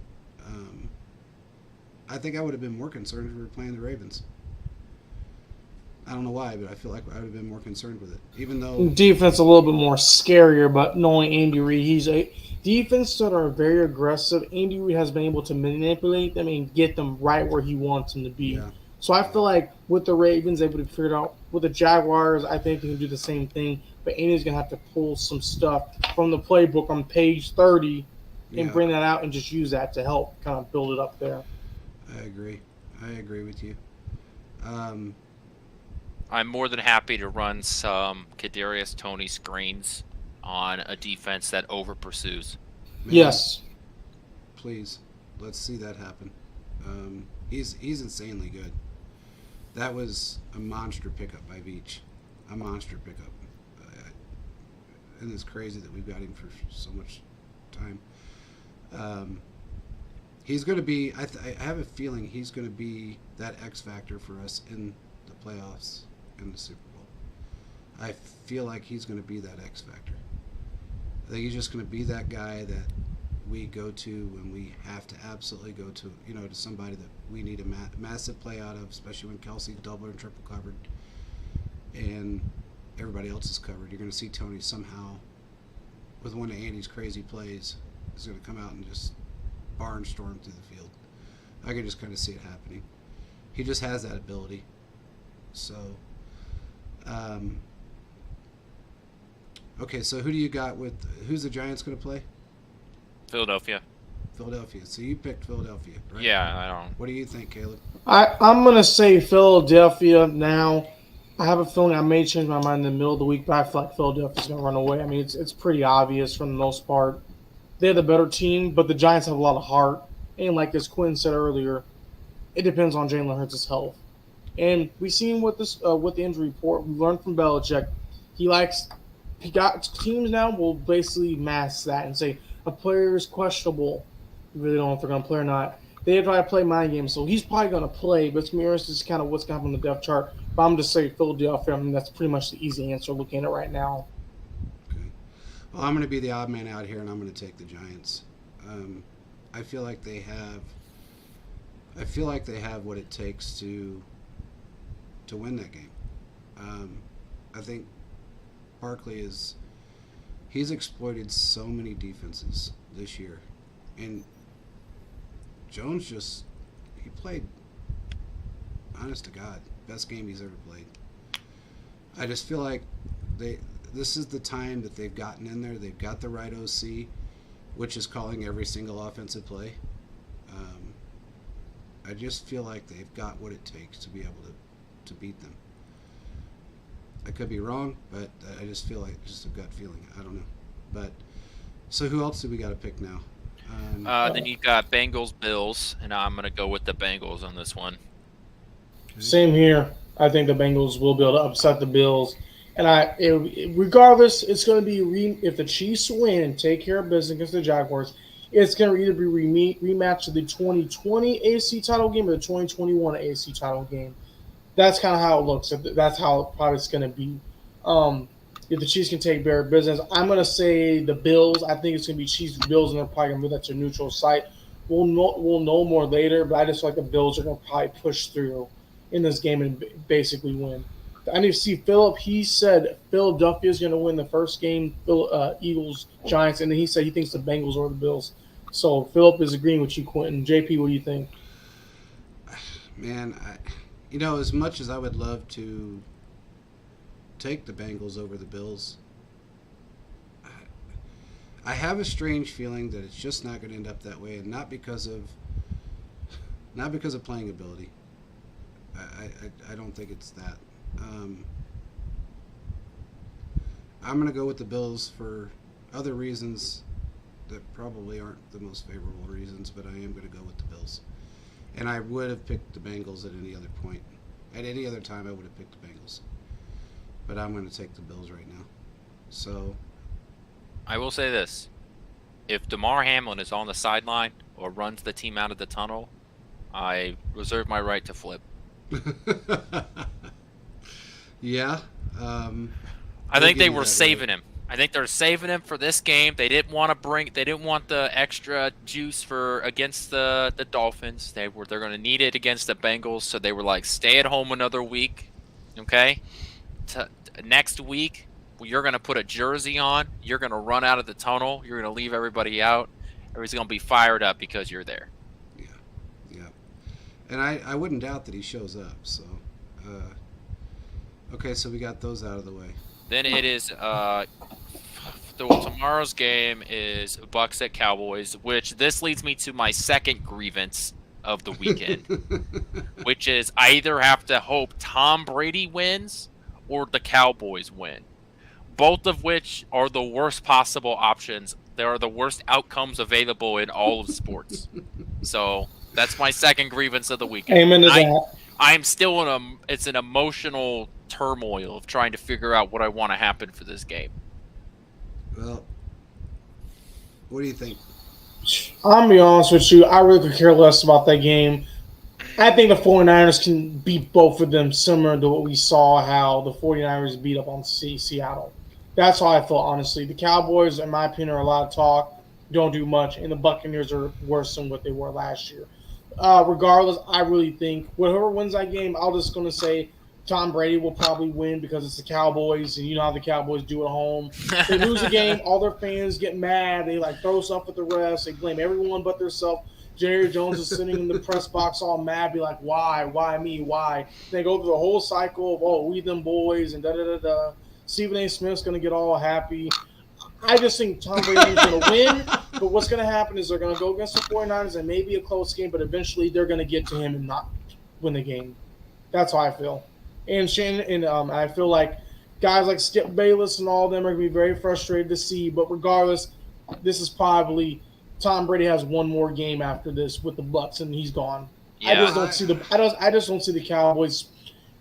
I think I would have been more concerned if we were playing the Ravens. I don't know why, but I feel like I would have been more concerned with it. Even though defense a little bit more scarier, but knowing Andy Reid, he's a defense that are very aggressive. Andy Reid has been able to manipulate them and get them right where he wants them to be. yeah, So I feel like with the Ravens able to figure it out, with the Jaguars, I think they can do the same thing. But Andy's gonna have to pull some stuff from the playbook on page 30 and bring that out and just use that to help kind of build it up there. I agree. I agree with you. I'm more than happy to run some Kadarius Toney screens on a defense that over pursues. Yes. Please, let's see that happen. He's insanely good. That was a monster pickup by Veach. A monster pickup. And it's crazy that we've got him for so much time. He's going to be, I have a feeling he's going to be that X factor for us in the playoffs and the Super Bowl. I feel like he's going to be that X factor. I think he's just going to be that guy that we go to when we have to absolutely go to, to somebody that we need a massive play out of, especially when Kelsey's double and triple covered and everybody else is covered. You're going to see Toney somehow, with one of Andy's crazy plays, is going to come out and just barnstorm through the field. I can just kind of see it happening. He just has that ability. So, okay, so who do you got who's the Giants going to play? Philadelphia. So you picked Philadelphia, right? Yeah, I don't. What do you think, Caleb? I'm going to say Philadelphia now. I have a feeling I may change my mind in the middle of the week, but I feel like Philadelphia's going to run away. I mean, it's pretty obvious for the most part. They're the better team, but the Giants have a lot of heart. And like as Quinn said earlier, it depends on Jalen Hurts' health. And we've seen with the injury report, we learned from Belichick, he got teams now will basically mask that and say a player is questionable. You really don't know if they're going to play or not. They try to play mind games, so he's probably going to play, but it's going to be interesting to kind of what's going to happen on the depth chart. But I'm just saying Philadelphia. I mean, that's pretty much the easy answer looking at it right now. Okay. Well, I'm going to be the odd man out here, and I'm going to take the Giants. I feel like they have what it takes to win that game. I think Barkley he's exploited so many defenses this year, and Jones he played, honest to God, best game he's ever played. I just feel like this is the time that they've gotten in there. They've got the right OC, which is calling every single offensive play. I just feel like they've got what it takes to be able to beat them. I could be wrong, but I just feel like just a gut feeling. I don't know. But so who else do we got to pick now? Then you got Bengals, Bills, and I'm going to go with the Bengals on this one. Same here. I think the Bengals will be able to upset the Bills. And regardless, it's going to be if the Chiefs win and take care of business against the Jaguars, it's going to either be rematch of the 2020 AFC title game or the 2021 AFC title game. That's kind of how it looks. That's how probably it's going to be. If the Chiefs can take care of business, I'm going to say the Bills. I think it's going to be Chiefs Bills, and they're probably going to move that to a neutral site. We'll know more later, but I just feel like the Bills are going to probably push through in this game and basically win. I need to see Philip. He said Philadelphia is going to win the first game, Eagles, Giants, and then he said he thinks the Bengals or the Bills. So Philip is agreeing with you, Quentin. JP, what do you think? Man, as much as I would love to take the Bengals over the Bills, I have a strange feeling that it's just not going to end up that way, and not because of playing ability. I don't think it's that. I'm going to go with the Bills for other reasons that probably aren't the most favorable reasons, but I am going to go with the Bills. And I would have picked the Bengals at any other point. At any other time, I would have picked the Bengals. But I'm going to take the Bills right now. So, I will say this. If DeMar Hamlin is on the sideline or runs the team out of the tunnel, I reserve my right to flip. Yeah. I think they were saving him. I think they're saving him for this game. They didn't want the extra juice against the Dolphins. They're going to need it against the Bengals, so they were like, stay at home another week. Okay? Next week, you're going to put a jersey on. You're going to run out of the tunnel. You're going to leave everybody out. Everybody's going to be fired up because you're there. Yeah. Yeah. And I wouldn't doubt that he shows up. So, okay, so we got those out of the way. Then it is tomorrow's game is Bucks at Cowboys, which this leads me to my second grievance of the weekend, which is I either have to hope Tom Brady wins or the Cowboys win, both of which are the worst possible options. They are the worst outcomes available in all of sports. So that's my second grievance of the weekend. Amen to that. I'm still it's an emotional turmoil of trying to figure out what I want to happen for this game. Well, what do you think? I'm going to be honest with you. I really could care less about that game. I think the 49ers can beat both of them similar to what we saw how the 49ers beat up on Seattle. That's how I feel, honestly. The Cowboys, in my opinion, are a lot of talk, don't do much, and the Buccaneers are worse than what they were last year. Regardless, I really think whoever wins that game, I'm just going to say Tom Brady will probably win because it's the Cowboys, and you know how the Cowboys do at home. They lose a game, all their fans get mad. They throw stuff at the refs. They blame everyone but themselves. Jerry Jones is sitting in the press box all mad, be like, why? Why me? Why? They go through the whole cycle of, oh, we them boys, and da-da-da-da. Stephen A. Smith's going to get all happy. I just think Tom Brady's going to win, but what's going to happen is they're going to go against the 49ers and maybe a close game, but eventually they're going to get to him and not win the game. That's how I feel. And Shannon, and I feel like guys like Skip Bayless and all of them are going to be very frustrated to see, but regardless, this is probably Tom Brady has one more game after this with the Bucs, and he's gone. Yeah. I just don't see the Cowboys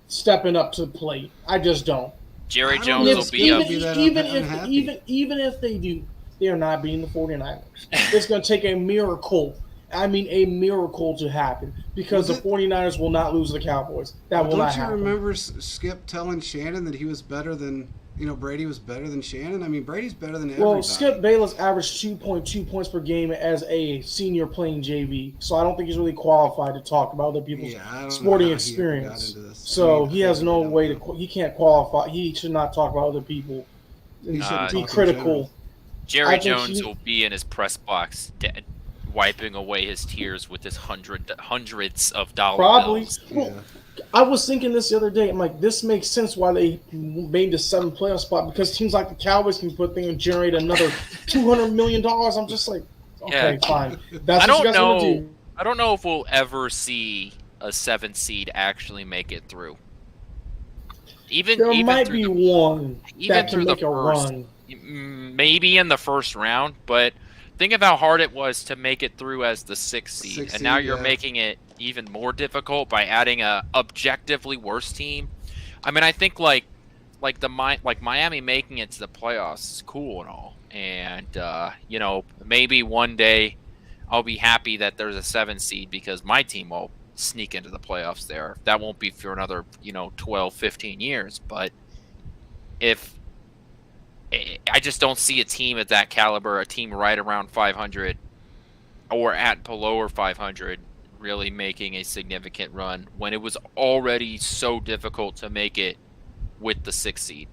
stepping up to the plate. I just don't. Jerry Jones will be up. Even if they do, they are not beating the 49ers. It's going to take a miracle. I mean, a miracle to happen because the 49ers will not lose the Cowboys. That will not happen. Don't you remember Skip telling Shannon that he was better than, Brady was better than Shannon? I mean, Brady's better than everybody. Well, Skip Bayless averaged 2.2 points per game as a senior playing JV, so I don't think he's really qualified to talk about other people's sporting experience. So he has no way to. He can't qualify. He should not talk about other people. He should be critical. Jerry Jones will be in his press box, wiping away his tears with his hundreds of dollar bills. Well, I was thinking this the other day. I'm like, this makes sense why they made the 7th playoff spot because teams like the Cowboys can put there and generate another $200 million. I'm just like, okay, fine. That's what you guys want to do. I don't know if we'll ever see a 7th seed actually make it through. There might be one that can make a run. Maybe in the first round, but think of how hard it was to make it through as the 6th seed, and now you're making it even more difficult by adding a objectively worse team. I mean, I think like Miami making it to the playoffs is cool and all, and maybe one day I'll be happy that there's a 7th seed because my team will sneak into the playoffs there. That won't be for another 12, 15 years, but I just don't see a team at that caliber, a team right around 500 or at below or 500 really making a significant run when it was already so difficult to make it with the 6th seed.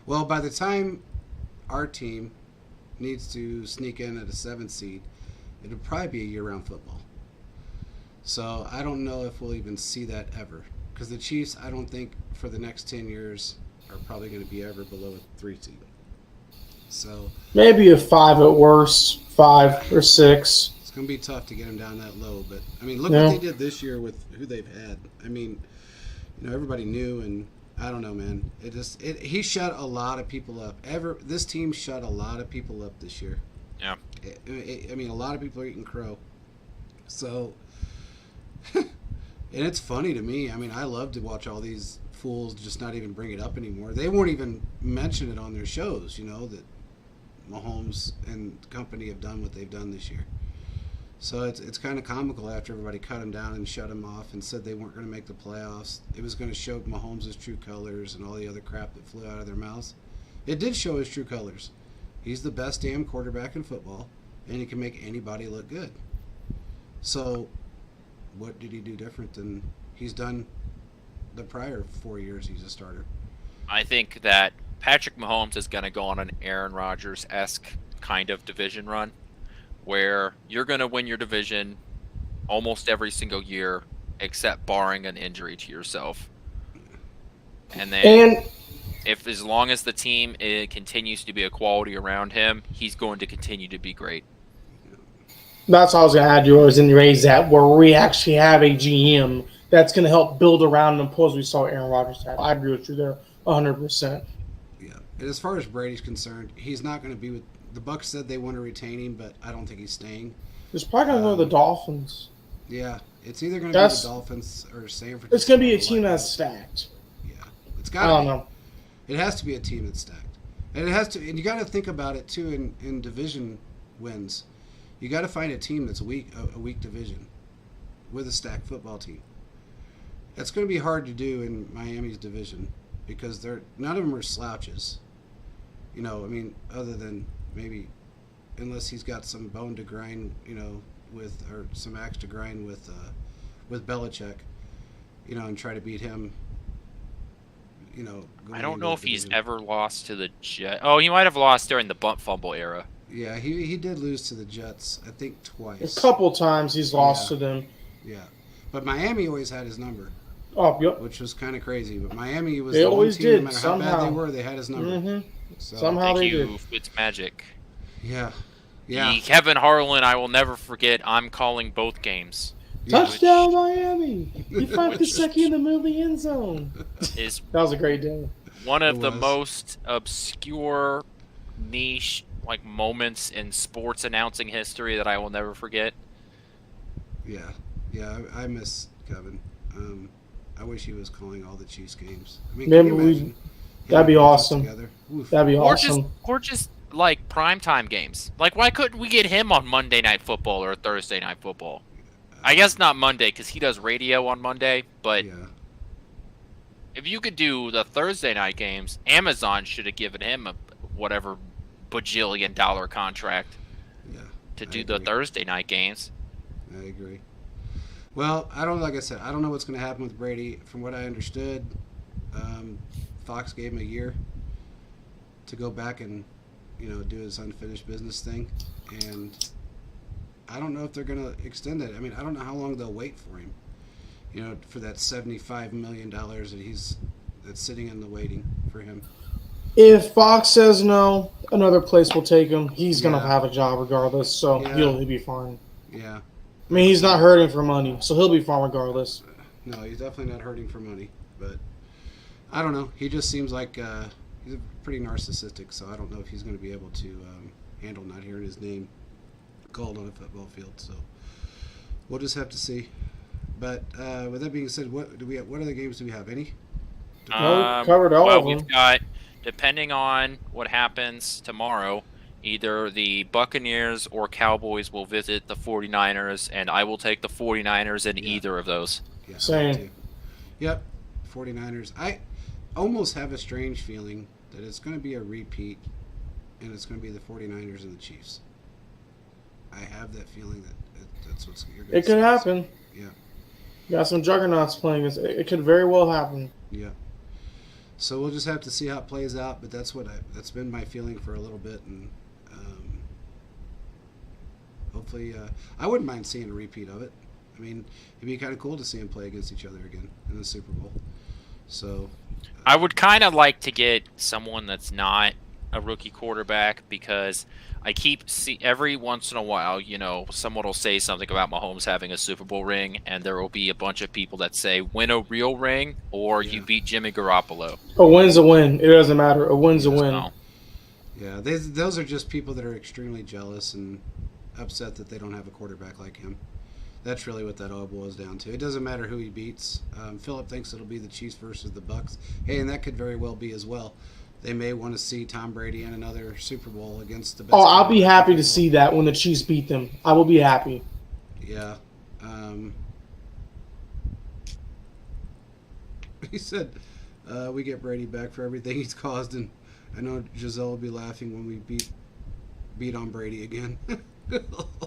Well, by the time our team needs to sneak in at a 7th seed, it'll probably be a year-round football. So I don't know if we'll even see that ever. Because the Chiefs, I don't think for the next 10 years are probably going to be ever below a 3 seed. So maybe a 5 at worst, 5 or 6. It's going to be tough to get them down that low. But, I mean, look what they did this year with who they've had. I mean, everybody knew, and I don't know, man. He shut a lot of people up. This team shut a lot of people up this year. Yeah. I mean, a lot of people are eating crow. So, and it's funny to me. I mean, I love to watch all these fools just not even bring it up anymore. They won't even mention it on their shows, that Mahomes and company have done what they've done this year. So it's kind of comical after everybody cut him down and shut him off and said they weren't going to make the playoffs. It was going to show Mahomes' true colors and all the other crap that flew out of their mouths. It did show his true colors. He's the best damn quarterback in football, and he can make anybody look good. So what did he do different than he's done the prior 4 years he's a starter. I think that Patrick Mahomes is going to go on an Aaron Rodgers-esque kind of division run where you're going to win your division almost every single year except barring an injury to yourself. And then if as long as the team continues to be a quality around him, he's going to continue to be great. That's how I was going to add yours and raise that, where we actually have a GM that's going to help build around the pose we saw Aaron Rodgers have. I agree with you there 100%. Yeah. And as far as Brady's concerned, he's not going to be with the Bucs. Said they want to retain him, but I don't think he's staying. He's probably going to go to the Dolphins. Yeah. It's either going to be the Dolphins or San Francisco. It's going to be a team that's stacked. Yeah. It's got to be. I don't know. It has to be a team that's stacked. And it has to, and you got to think about it too in division wins. You got to find a team that's weak, a weak division, with a stacked football team. That's going to be hard to do in Miami's division because none of them are slouches. You know, I mean, other than maybe, unless he's got some bone to grind, you know, or some axe to grind with Belichick, you know, and try to beat him. You know, I don't know if he's ever lost to the Jets. Oh, he might have lost during the bunt fumble era. Yeah, he did lose to the Jets, I think twice. A couple times he's lost to them. Yeah, but Miami always had his number. Oh, yep. Which was kind of crazy, but Miami was they the always one team, did. no matter Somehow. how bad they were, they had his number. Mm-hmm. So, somehow they did. It's magic. Yeah. Yeah. Kevin Harlan, I will never forget. I'm calling both games. Touchdown, Miami! You 5 to second in the middle of the end zone. That was a great day. One of the most obscure, niche moments in sports announcing history that I will never forget. Yeah, I miss Kevin. I wish he was calling all the Chiefs games. I mean, can you imagine? That'd be awesome. That'd be awesome. Or just primetime games. Why couldn't we get him on Monday Night Football or Thursday Night Football? I guess not Monday because he does radio on Monday, but if you could do the Thursday night games, Amazon should have given him a whatever bajillion-dollar contract to do the Thursday night games. I agree. Well, like I said, I don't know what's going to happen with Brady. From what I understood, Fox gave him a year to go back and, do his unfinished business thing, and I don't know if they're going to extend it. I mean, I don't know how long they'll wait for him, for that $75 million that's sitting in the waiting for him. If Fox says no, another place will take him. He's going to have a job regardless, so he'll be fine. Yeah. I mean, he's not hurting for money, so he'll be fine regardless. No, he's definitely not hurting for money, but I don't know. He just seems like he's pretty narcissistic, so I don't know if he's going to be able to handle not hearing his name called on a football field. So we'll just have to see. But with that being said, what other games do we have? Any? Covered all of them. We've got, depending on what happens tomorrow, either the Buccaneers or Cowboys will visit the 49ers, and I will take the 49ers in either of those. Yeah, same. Yep, 49ers. I almost have a strange feeling that it's going to be a repeat, and it's going to be the 49ers and the Chiefs. I have that feeling that's what's you're going to. It could happen. Yeah. You got some juggernauts playing. It could very well happen. Yeah. So we'll just have to see how it plays out, but that's been my feeling for a little bit, and hopefully I wouldn't mind seeing a repeat of it. I mean, it'd be kind of cool to see them play against each other again in the Super Bowl. So I would kind of like to get someone that's not a rookie quarterback, because I every once in a while, someone will say something about Mahomes having a Super Bowl ring, and there will be a bunch of people that say, win a real ring, or you beat Jimmy Garoppolo. A win's a win. It doesn't matter. A win's a win. No. Yeah, those are just people that are extremely jealous and upset that they don't have a quarterback like him. That's really what that all boils down to. It doesn't matter who he beats. Philip thinks it'll be the Chiefs versus the Bucs. Hey, and that could very well be as well. They may want to see Tom Brady in another Super Bowl against the best. Oh, I'll be happy to see that when the Chiefs beat them. I will be happy. Yeah. He said, we get Brady back for everything he's caused, and I know Giselle will be laughing when we beat on Brady again.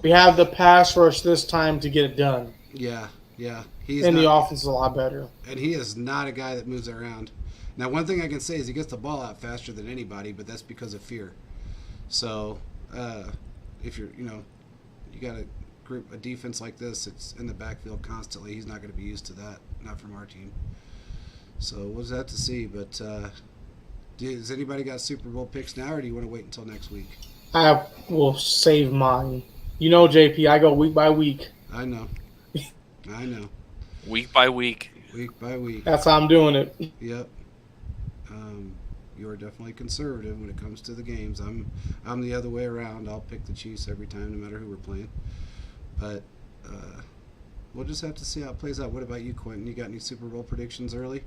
We have the pass rush this time to get it done. Yeah, Yeah, and the offense is a lot better. And he is not a guy that moves around. Now, one thing I can say is he gets the ball out faster than anybody, but that's because of fear. So, if you're, you got a defense like this, it's in the backfield constantly. He's not going to be used to that, not from our team. So we'll just have to see. But has anybody got Super Bowl picks now, or do you want to wait until next week? I will save mine. JP, I go week by week. I know. Week by week. Week by week. That's how I'm doing it. Yep. You are definitely conservative when it comes to the games. I'm the other way around. I'll pick the Chiefs every time, no matter who we're playing. But we'll just have to see how it plays out. What about you, Quentin? You got any Super Bowl predictions early?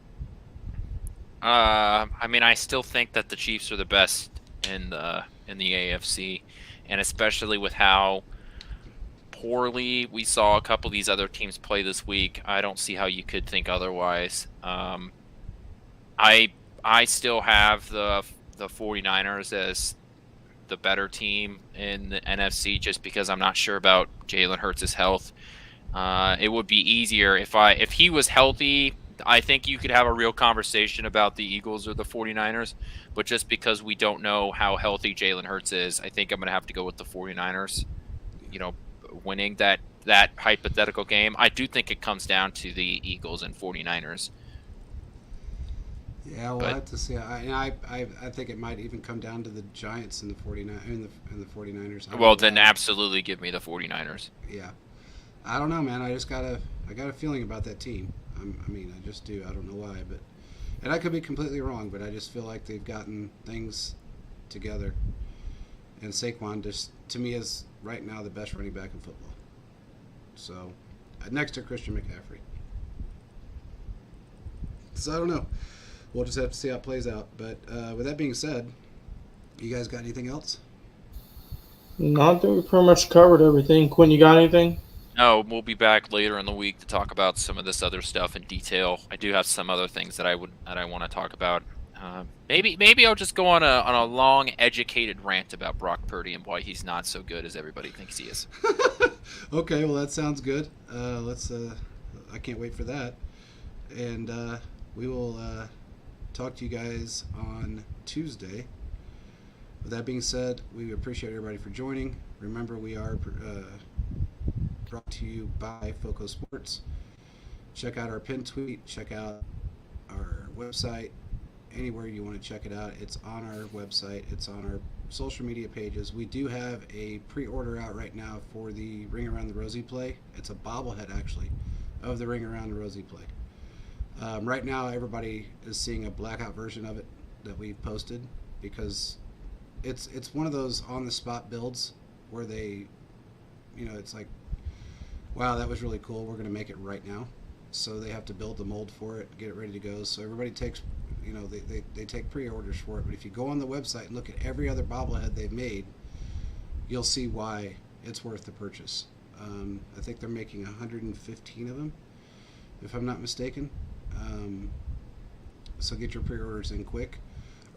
I still think that the Chiefs are the best in the AFC, and especially with how poorly we saw a couple of these other teams play this week, I don't see how you could think otherwise. I still have the 49ers as the better team in the NFC just because I'm not sure about Jalen Hurts' health. It would be easier if he was healthy. I think you could have a real conversation about the Eagles or the 49ers, but just because we don't know how healthy Jalen Hurts is, I think I'm going to have to go with the 49ers, winning that hypothetical game. I do think it comes down to the Eagles and 49ers. Yeah, we'll have to see. I think it might even come down to the Giants and the 49ers. Well, then absolutely give me the 49ers. Yeah. I don't know, man. I got a feeling about that team. I just do. I don't know why, and I could be completely wrong, but I just feel like they've gotten things together. And Saquon just, to me, is right now the best running back in football. So, next to Christian McCaffrey. So I don't know. We'll just have to see how it plays out. But with that being said, you guys got anything else? No, I think we pretty much covered everything. Quinn, you got anything? No, we'll be back later in the week to talk about some of this other stuff in detail. I do have some other things that I want to talk about. Maybe I'll just go on a long, educated rant about Brock Purdy and why he's not so good as everybody thinks he is. Okay, well that sounds good. I can't wait for that. And we will talk to you guys on Tuesday. With that being said, we appreciate everybody for joining. Remember, we are brought to you by Foco Sports. Check out our pin tweet. Check out our website. Anywhere you want to check it out, it's on our website. It's on our social media pages. We do have a pre-order out right now for the Ring Around the Rosie play. It's a bobblehead, actually, of the Ring Around the Rosie play. Right now, everybody is seeing a blackout version of it that we posted because it's one of those on-the-spot builds where they, it's like, wow, that was really cool. We're going to make it right now. So they have to build the mold for it, get it ready to go. So everybody takes, they take pre-orders for it. But if you go on the website and look at every other bobblehead they've made, you'll see why it's worth the purchase. I think they're making 115 of them, if I'm not mistaken. So get your pre-orders in quick,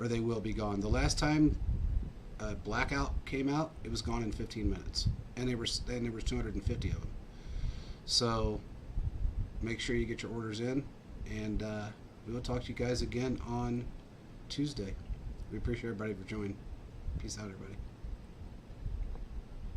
or they will be gone. The last time Blackout came out, it was gone in 15 minutes, and there was 250 of them. So make sure you get your orders in, and we will talk to you guys again on Tuesday. We appreciate everybody for joining. Peace out, everybody.